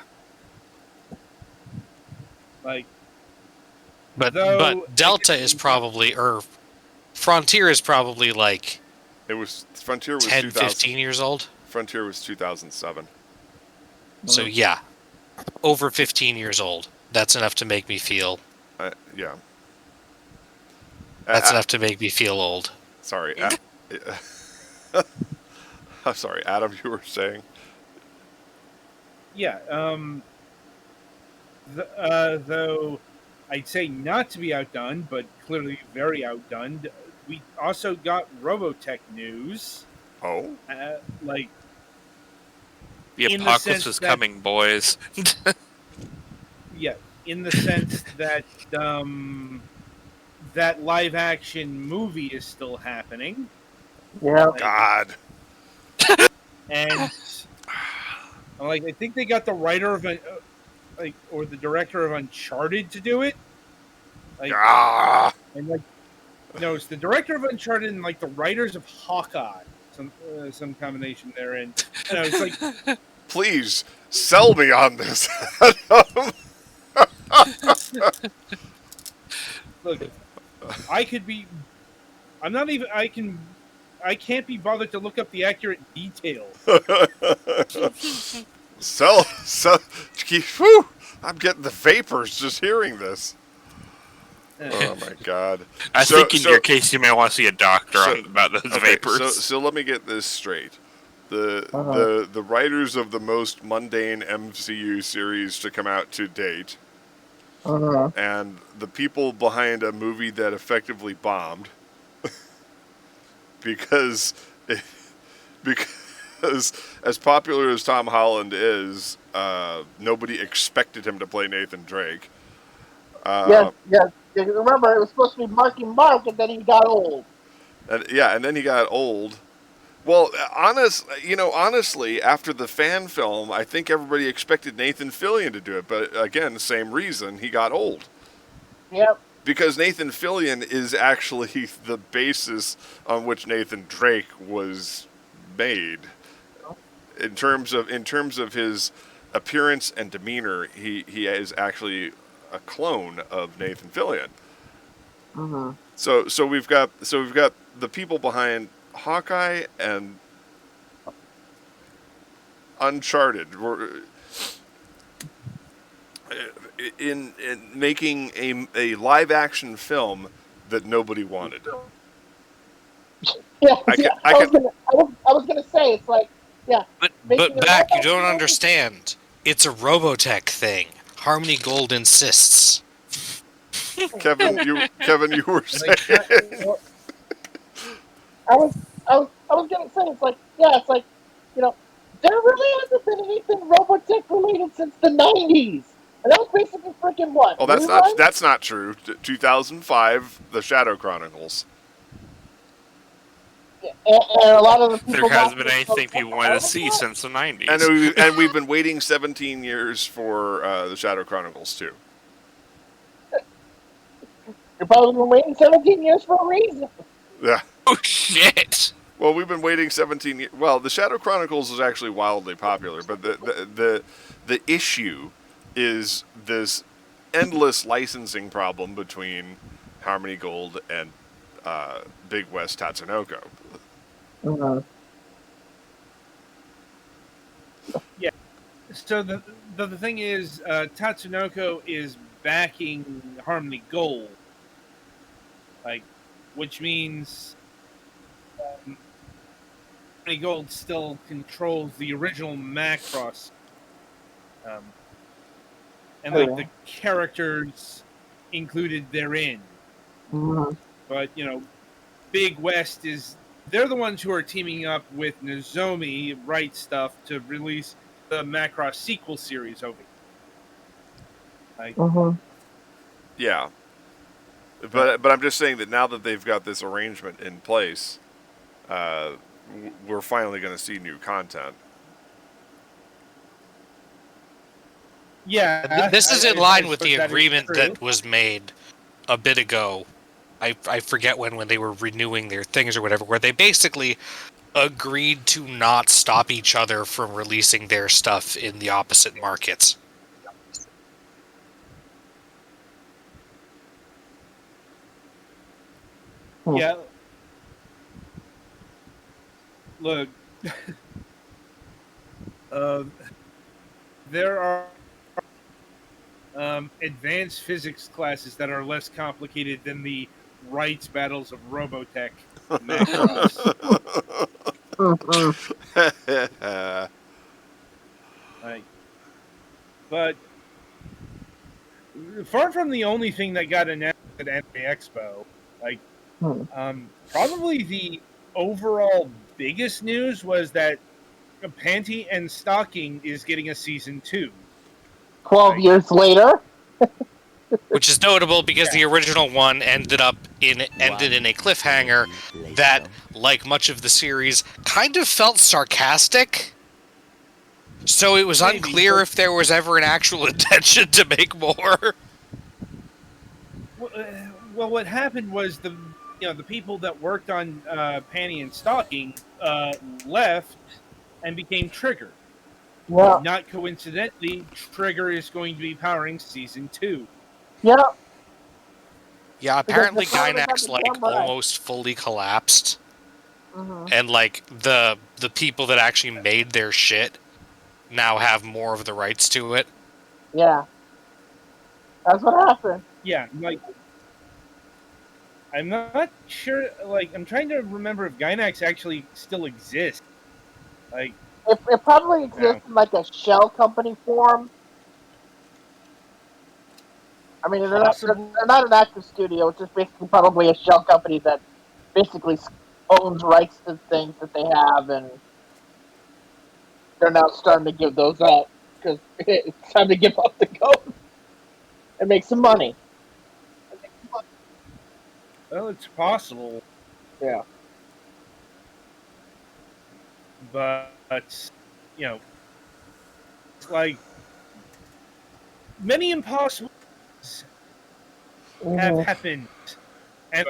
like, But though, Delta is probably, or Frontier is probably like Frontier was 10, 2000. 15 years old. Frontier was 2007. So yeah, over 15 years old. That's enough to make me feel. Yeah. That's enough to make me feel old. Sorry. I'm sorry, Adam. You were saying? yeah. Though I'd say not to be outdone, but clearly very outdone. We also got Robotech news. Oh, Like The in the apocalypse sense is that- coming, boys. yeah, in the sense that that live action movie is still happening. Yeah. Like, God. and like I think they got the writer of or the director of Uncharted to do it. Like, Ah. and like no, it's the director of Uncharted and like the writers of Hawkeye. Some combination therein. You know, it's like Please sell me on this. look, I could be. I'm not even. I can't be bothered to look up the accurate details. sell. Whew, I'm getting the vapors just hearing this. Oh my God. I think in your case, you may want to see a doctor about those vapors. So let me get this straight. Uh-huh. The writers of the most mundane MCU series to come out to date, Uh-huh. and the people behind a movie that effectively bombed, because because as popular as Tom Holland is, nobody expected him to play Nathan Drake. Yes. Remember, it was supposed to be Marky Mark, and then he got old. And then he got old. Well, honestly, after the fan film, I think everybody expected Nathan Fillion to do it, but again, same reason, he got old. Yep. Because Nathan Fillion is actually the basis on which Nathan Drake was made. In terms of his appearance and demeanor, he is actually a clone of Nathan Fillion. Mm-hmm. So we've got the people behind Hawkeye and Uncharted were in making a live action film that nobody wanted. Yeah. I was gonna say it's like But making a back, you live-action don't movie? understand. It's a Robotech thing. Harmony Gold insists. Kevin, you were saying. I was gonna say it's like there really hasn't been anything Robotech related since the '90s, and that was basically freaking what? Oh, Moonlight? that's not true. 2005, The Shadow Chronicles. And a lot of the There people. hasn't been anything people wanted to see since the 90s. And we've been waiting 17 years for The Shadow Chronicles too. You're probably been waiting 17 years for a reason. Yeah. Oh, shit! Well, we've been waiting 17 years. Well, The Shadow Chronicles is actually wildly popular, but the issue is this endless licensing problem between Harmony Gold and Big West Tatsunoko. Uh-huh. Yeah. So the thing is, Tatsunoko is backing Harmony Gold, which means Harmony Gold still controls the original Macross, and the characters included therein. Uh-huh. But Big West they're the ones who are teaming up with Nozomi Right Stuff to release the Macross sequel series over here. Uh-huh. Yeah. But I'm just saying that now that they've got this arrangement in place, we're finally going to see new content. Yeah, This is in line with suppose the that is agreement true. that was made a bit ago. I forget when they were renewing their things or whatever, where they basically agreed to not stop each other from releasing their stuff in the opposite markets. Yeah. Look, there are advanced physics classes that are less complicated than the rights battles of Robotech. Macross. But far from the only thing that got announced at Anime Expo, probably overall biggest news was that Panty and Stocking is getting a season 2. 12 years later. Which is notable because Yeah. the original one ended in a cliffhanger that, like much of the series, kind of felt sarcastic. So it was Maybe, unclear but- if there was ever an actual intention to make more. Well, what happened was the people that worked on Panty and Stocking left and became Trigger. Yeah. Not coincidentally, Trigger is going to be powering season 2. Yeah. Yeah, Because apparently the powers have Gynax become right. almost fully collapsed, Mhm. and the people that actually made their shit now have more of the rights to it. Yeah. That's what happened. Yeah, I'm not sure. I'm trying to remember if Gynax actually still exists. It probably exists in like a shell company form. I mean, they're not an active studio. It's just basically probably a shell company that basically owns rights to things that they have, and they're now starting to give those up because it's time to give up the ghost and make some money. Well, it's possible, Yeah. but it's like many impossible have Mhm. happened, and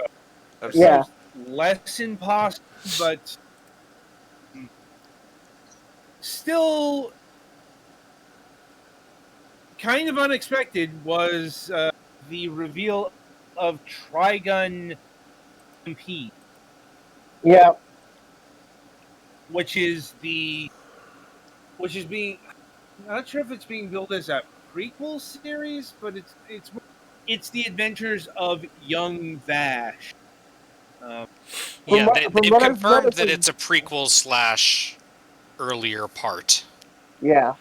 Yeah. less impossible, but still kind of unexpected was the reveal of Trigun MP, Yeah. which is being, I'm not sure if it's being billed as a prequel series, but it's the adventures of young Vash. Yeah, From they've what I've confirmed noticed that is- it's a prequel / earlier part. Yeah.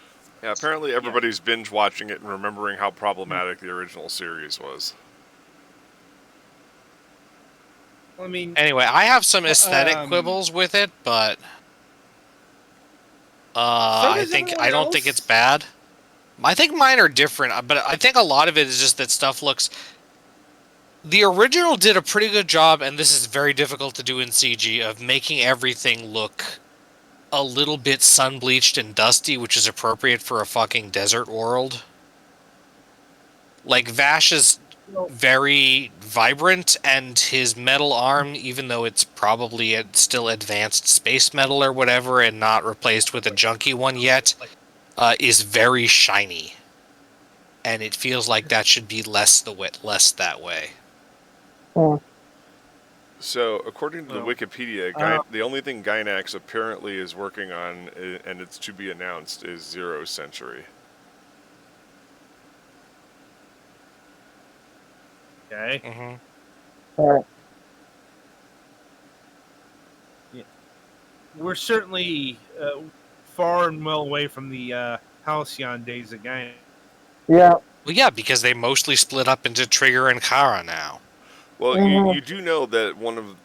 Yeah, apparently everybody's binge watching it and remembering how problematic the original series was. I mean, Anyway, I have some aesthetic Um, quibbles with it, but so I does everyone don't think it's bad. I think mine are different, but I think a lot of it is just that stuff looks. The original did a pretty good job, and this is very difficult to do in CG, of making everything look a little bit sun-bleached and dusty, which is appropriate for a fucking desert world. Like, Vash is very vibrant, and his metal arm, even though it's probably still advanced space metal or whatever and not replaced with a junky one yet, is very shiny. And it feels like that should be less that way. So, according to the Well, Wikipedia, the only thing Gynax apparently is working on, and it's to be announced, is Zero Century. okay. Mm-hmm. All right. We're certainly far and well away from the Halcyon days again. Yeah. Well, yeah, because they mostly split up into Trigger and Kara now. Well, Mhm. you do know that one of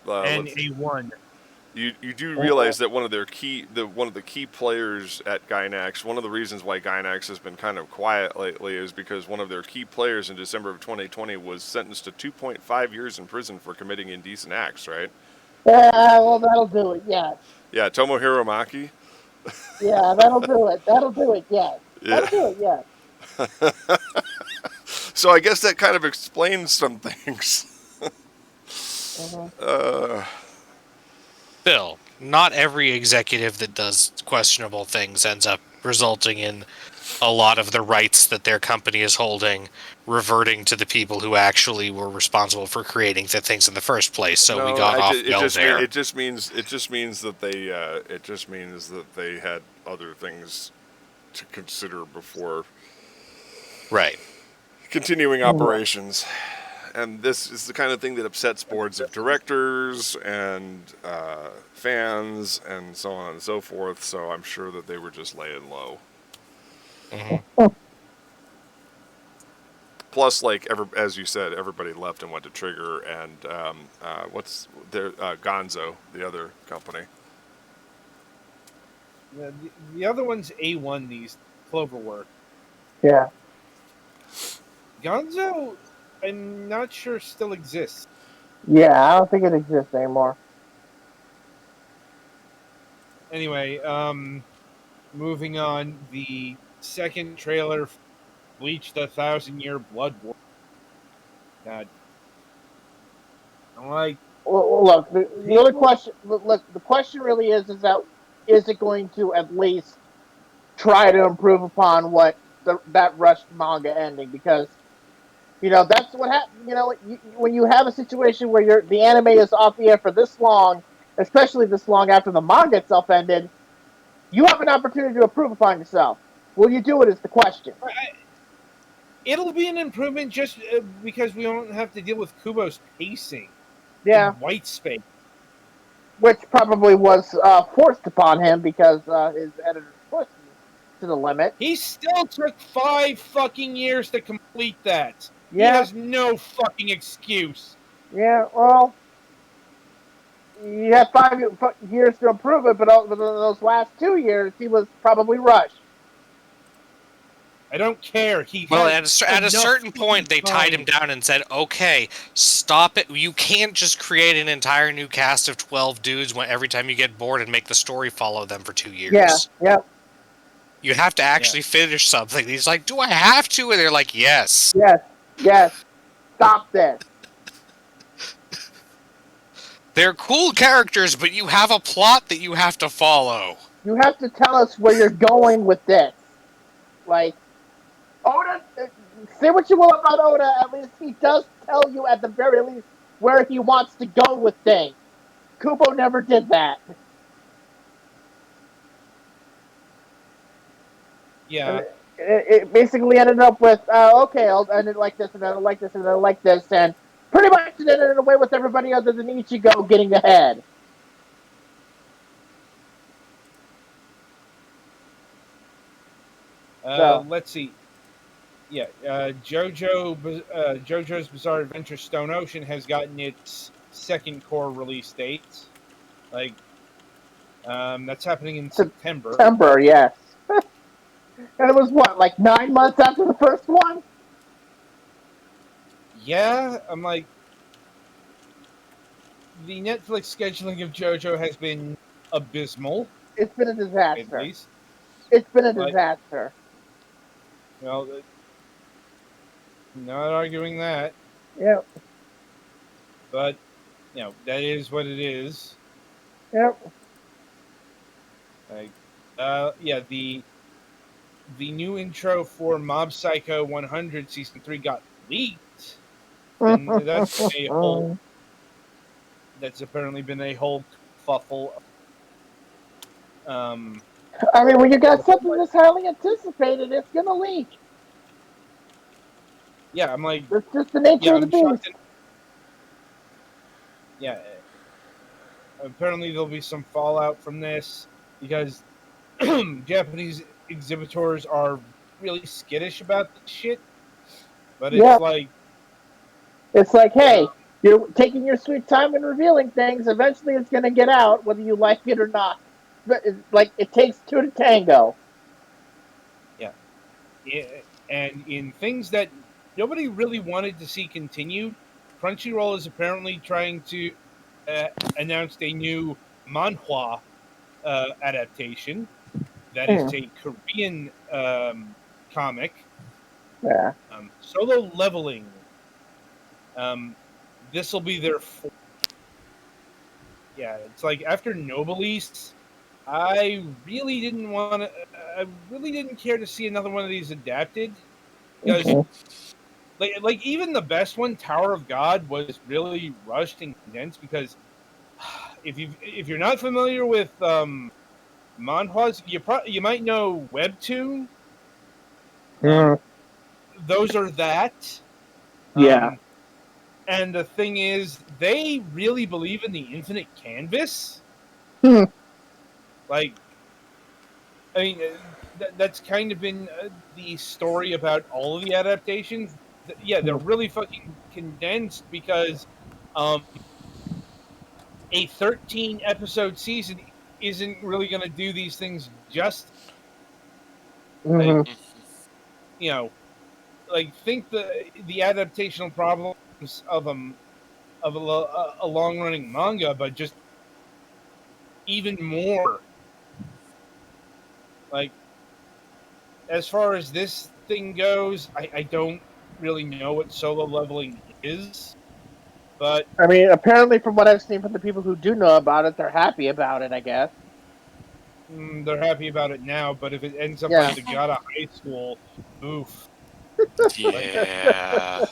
And A1. you do realize that one of the key players at Gynax, one of the reasons why Gynax has been kind of quiet lately is because one of their key players in December of 2020 was sentenced to 2.5 years in prison for committing indecent acts, right? Yeah, well, that'll do it. Yeah. Yeah, Tomohiro Maki. Yeah, that'll do it. That'll do it. Yeah. Yeah. That'll do it. Yeah. So I guess that kind of explains some things. Mhm. Bill, not every executive that does questionable things ends up resulting in a lot of the rights that their company is holding reverting to the people who actually were responsible for creating the things in the first place. So we got off well there. It just means that they had other things to consider before Right. continuing operations. And this is the kind of thing that upsets boards of directors and fans and so on and so forth. So I'm sure that they were just laying low. Mm-hmm. Plus, like as you said, everybody left and went to Trigger and what's their Gonzo, the other company. The other one's A1. These Cloverwork. Yeah. Gonzo, I'm not sure still exists. Yeah, I don't think it exists anymore. Anyway, moving on. The second trailer, Bleach: The 1,000-Year Blood War. God, I'm like, Well, look, the other question. Look, the question really is that is it going to at least try to improve upon what that rushed manga ending? Because that's what happens. When you have a situation where the anime is off the air for this long, especially this long after the manga itself ended, you have an opportunity to improve upon yourself. Will you do it? Is the question. it'll be an improvement just because we don't have to deal with Kubo's pacing Yeah, and white space. which probably was forced upon him because his editors pushed him to the limit. He still took 5 fucking years to complete that. He Yeah, has no fucking excuse. yeah. Well, you had 5 years to improve it, but those last 2 years, he was probably rushed. I don't care. He Well, has at a enough certain point, they tied him time. down and said, "Okay, stop it. You can't just create an entire new cast of 12 dudes every time you get bored and make the story follow them for 2 years. Yeah, yeah, You have to actually finish something." He's like, "Do I have to?" And they're like, "Yes." yes, yes. Stop this. They're cool characters, but you have a plot that you have to follow. You have to tell us where you're going with this. Like, Oda, say what you will about Oda, at least he does tell you at the very least where he wants to go with things. Kubo never did that. Yeah. It basically ended up with, okay, I'll end it like this, and then I like this, and then I like this, and pretty much it ended away with everybody other than Ichigo getting ahead. Let's see. Yeah, JoJo's Bizarre Adventure Stone Ocean has gotten its second core release date. Like, that's happening in September. September, yes. And it was what, like 9 months after the first one? Yeah, I'm like, the Netflix scheduling of JoJo has been abysmal. It's been a disaster. At least. It's been a disaster. Well, not arguing that. Yep. But, that is what it is. Yep. Like, yeah, the new intro for Mob Psycho 100 Season 3 got leaked. And that's apparently been a whole kerfuffle. I mean, when you got something that's highly anticipated, it's gonna leak. Yeah, I'm like, it's just the nature of the beast. Yeah, apparently there'll be some fallout from this because Japanese exhibitors are really skittish about this shit. But it's like, hey, you're taking your sweet time and revealing things. Eventually, it's gonna get out, whether you like it or not. But it takes two to tango. Yeah, and in things that nobody really wanted to see continued, Crunchyroll is apparently trying to announce a new manhwa adaptation that is a Korean comic. Yeah. Solo Leveling. This will be their fourth. Yeah, it's like after Noblesse, I really didn't care to see another one of these adapted because, like even the best one, Tower of God, was really rushed and condensed. Because if you're not familiar with manhwas, you might know Webtoon. Those are that. Yeah. And the thing is, they really believe in the infinite canvas. Like, I mean, that's kind of been the story about all of the adaptations. they're really fucking condensed because a 13 episode season isn't really going to do these things justice. Mhm. You know, like think the adaptational problems of a long running manga, but just even more. Like as far as this thing goes, I don't really know what solo leveling is, but I mean, apparently, from what I've seen from the people who do know about it, they're happy about it. I guess. they're happy about it now. But if it ends up Yeah. like the God of High School, oof, Yeah.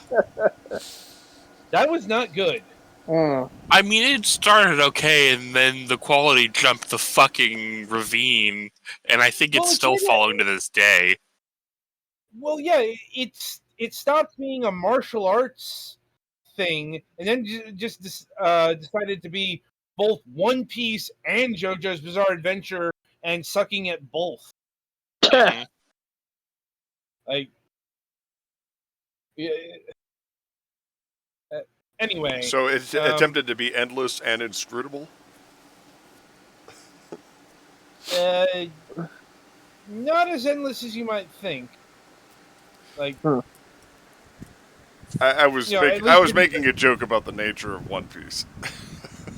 that was not good. Mm. I mean, it started okay, and then the quality jumped the fucking ravine, and I think Well, it's it's still like following to this day. Well, yeah, it stopped being a martial arts thing, and then just decided to be both One Piece and JoJo's Bizarre Adventure, and sucking at both. Mhm. Like, yeah, anyway, So it attempted to be endless and inscrutable. uh, not as endless as you might think. Like, I was at I least was making a joke about the nature of One Piece.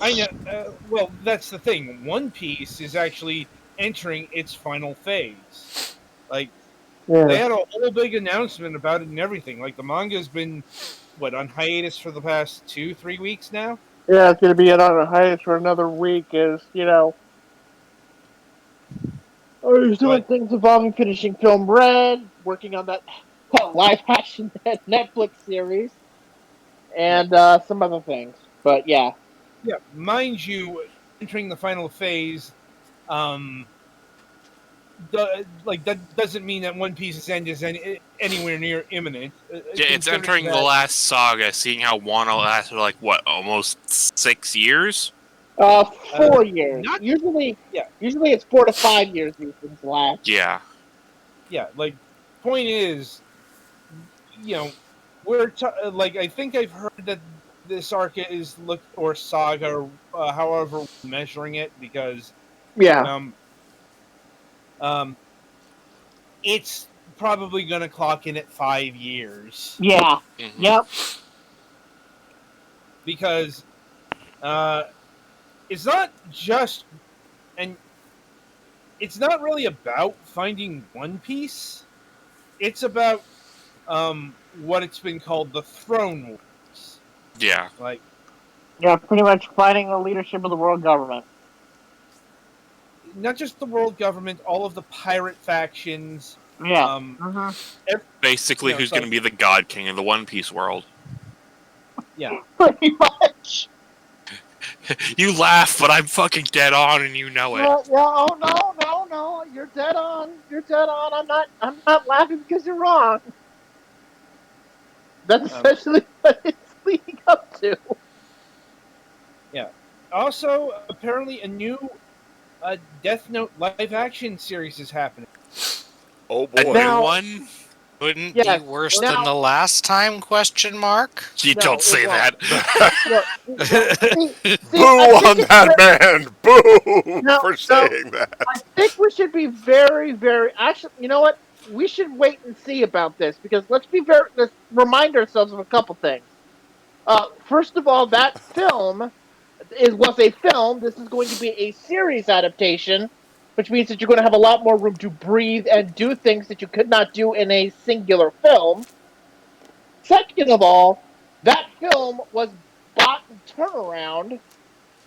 I know. Well, that's the thing. One Piece is actually entering its final phase. Like, they Yeah. had a whole big announcement about it and everything. Like the manga's been on hiatus for the past 2-3 weeks now. Yeah, it's gonna be on a hiatus for another week. I was doing But things involving finishing Film Red, working on that live action Netflix series, yeah, and some other things. But yeah. yeah, mind you, entering the final phase, um, that doesn't mean that One Piece's end is anywhere near imminent. Yeah, it's Considering entering the that, last saga, seeing how Wano lasted like what, almost 6 years? Uh, uh, 4 years. not yeah, Usually it's 4 to 5 years these things last. Yeah. yeah. Like, point is, you know, like I think I've heard that this arc is or saga, or however we're measuring it, because Yeah. um um it's probably going to clock in at 5 years Yeah. Hmm. Yep. because uh it's not just and it's not really about finding One Piece. It's about what it's been called the Throne Wars. Yeah. Like Yeah. Pretty much fighting the leadership of the world government. not just the world government, all of the pirate factions. Yeah. Um, Mhm. Basically, who's so going to be the God King of the One Piece world? yeah, Pretty much. You laugh, but I'm fucking dead on, and you know it. Yeah. Yeah. Oh no. You're dead on. You're dead on. I'm not laughing because you're wrong. That's um, essentially what it's leading up to. yeah. Also, apparently, a new Death Note live action series is happening. Oh A boy! new Now, one? Couldn't be yes. worse than Now, the last time? Question mark. You no, don't it say won't. that. Look, Boo I think on that man! Boo no, for no. saying that. I think we should be very, very. Actually, you know what? We should wait and see about this because let's remind ourselves of a couple things. First of all, that film was a film. This is going to be a series adaptation, which means that you're going to have a lot more room to breathe and do things that you could not do in a singular film. Second of all, that film was bought and turnaround,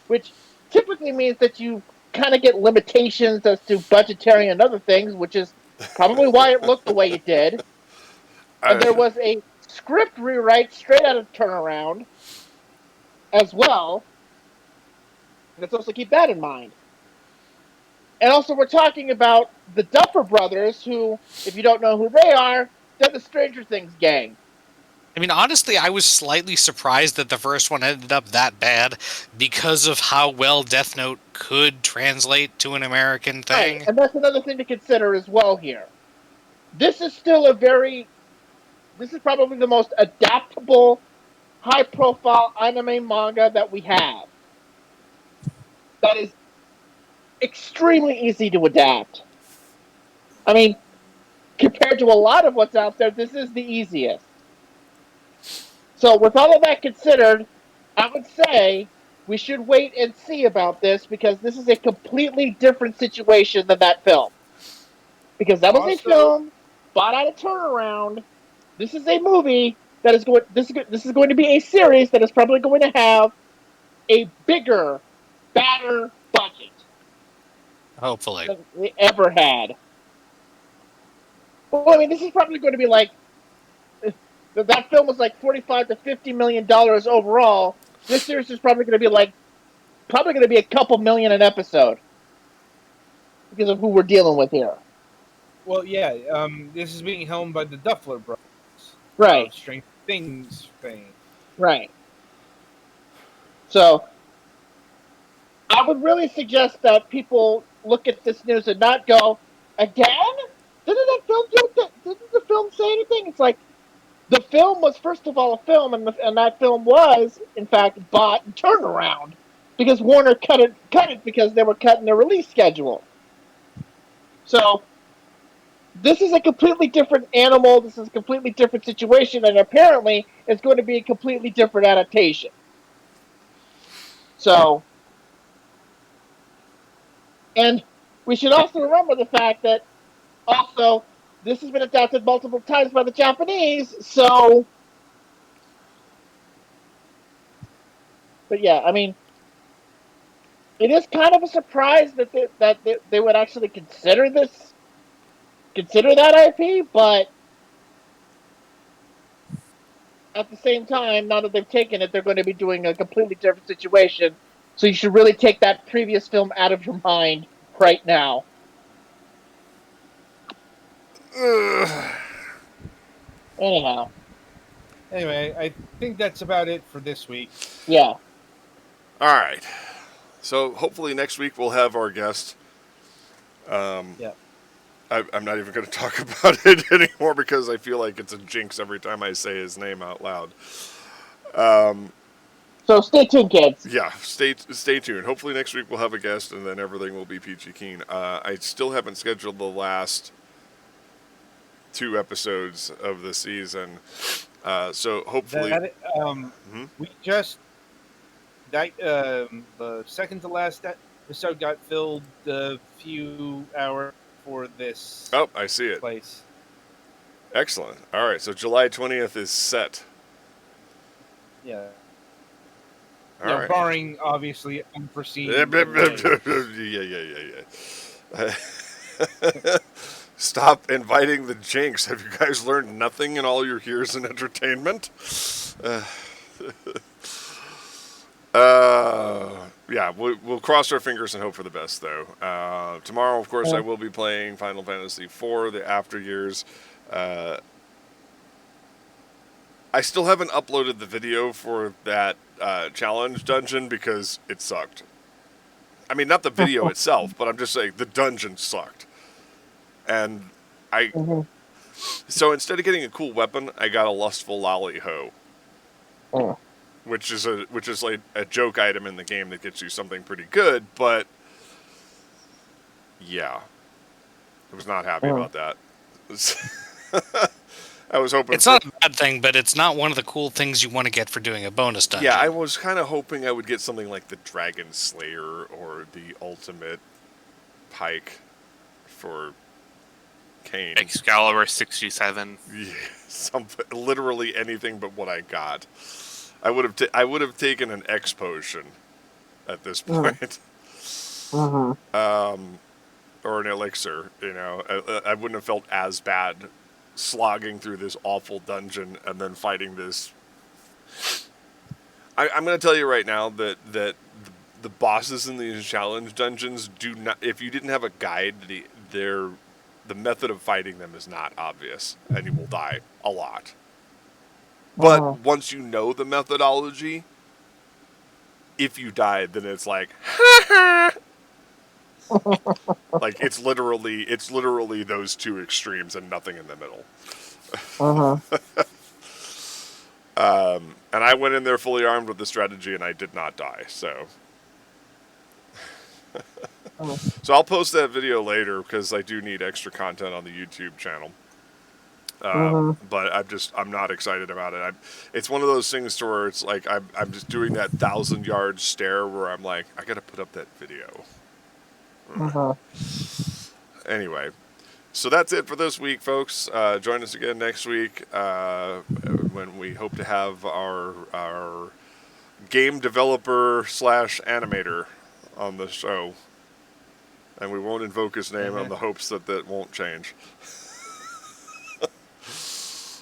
which typically means that you kind of get limitations as to budgetary and other things, which is probably why it looked the way it did. And there was a script rewrite straight out of turnaround as well. Let's also keep that in mind. And also, we're talking about the Duffer Brothers, who, if you don't know who they are, they're the Stranger Things gang. I mean, honestly, I was slightly surprised that the first one ended up that bad because of how well Death Note could translate to an American Right, thing. and that's another thing to consider as well here. This is still a very this is probably the most adaptable, high-profile anime manga that we have. That is extremely easy to adapt. I mean, compared to a lot of what's out there, this is the easiest. So, with all of that considered, I would say we should wait and see about this because this is a completely different situation than that film. Because that was a Also- film bought out of turnaround. This is a movie that is going. This is going to be a series that is probably going to have a bigger, badder budget Hopefully. than they ever had. Well, I mean, this is probably going to be like that film was like $45 to $50 million overall. This series is probably going to be like a couple million an episode because of who we're dealing with here. Well, yeah. This is being helmed by the Duffler brothers. Right. Of Stranger Things fame. Right. So, I would really suggest that people look at this news and not go, again? Didn't the film say anything? It's like, the film was, first of all, a film, and that film was, in fact, bought and turned around because Warner cut it because they were cutting their release schedule. So, this is a completely different animal. This is a completely different situation, and apparently, it's going to be a completely different adaptation. So, and we should also remember the fact that also this has been adapted multiple times by the Japanese. So, but yeah, I mean, it is kind of a surprise that they would actually consider that IP, but at the same time, now that they've taken it, they're going to be doing a completely different situation. So you should really take that previous film out of your mind right now. Anyhow, Anyway, I think that's about it for this week. yeah. All right. So hopefully next week we'll have our guest. Yeah. I'm not even going to talk about it anymore because I feel like it's a jinx every time I say his name out loud. So stay tuned, kids. Yeah, stay tuned. Hopefully next week we'll have a guest and then everything will be peachy keen. I still haven't scheduled the last 2 episodes of the season, so hopefully We just the second to last episode got filled a few hours for this Oh, I see it. place. Excellent. All right, so July 20th is set. Yeah. All right. Barring obviously unforeseen. Yeah. Stop inviting the jinx. Have you guys learned nothing in all your years in entertainment? Yeah, we'll cross our fingers and hope for the best, though. Tomorrow, of course, I will be playing Final Fantasy IV, the After Years. I still haven't uploaded the video for that challenge dungeon because it sucked. I mean, not the video itself, but I'm just saying the dungeon sucked. And so instead of getting a cool weapon, I got a lustful lolly hoe. Which is like a joke item in the game that gets you something pretty good, but yeah, I was not happy about that. I was hoping It's not a bad thing, but it's not one of the cool things you want to get for doing a bonus dungeon. Yeah, I was kind of hoping I would get something like the Dragon Slayer or the Ultimate Pike for Kane. Excalibur 67. Yeah, literally anything but what I got. I would have taken an X potion at this point, or an elixir. You know, I wouldn't have felt as bad slogging through this awful dungeon and then fighting this. I'm going to tell you right now that the bosses in these challenge dungeons do not. If you didn't have a guide, the method of fighting them is not obvious, and you will die a lot. But once you know the methodology, if you died, then it's like, like it's literally those two extremes and nothing in the middle. And I went in there fully armed with the strategy, and I did not die. So, so I'll post that video later because I do need extra content on the YouTube channel. But I'm not excited about it. It's one of those things to where it's like I'm just doing that 1,000-yard stare where I'm like, I gotta put up that video. Anyway, so that's it for this week, folks. Join us again next week when we hope to have our game developer / animator on the show, and we won't invoke his name on the hopes that won't change.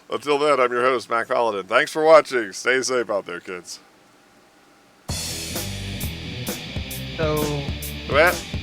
Until then, I'm your host, Mac Paladin. Thanks for watching. Stay safe out there, kids. So. What?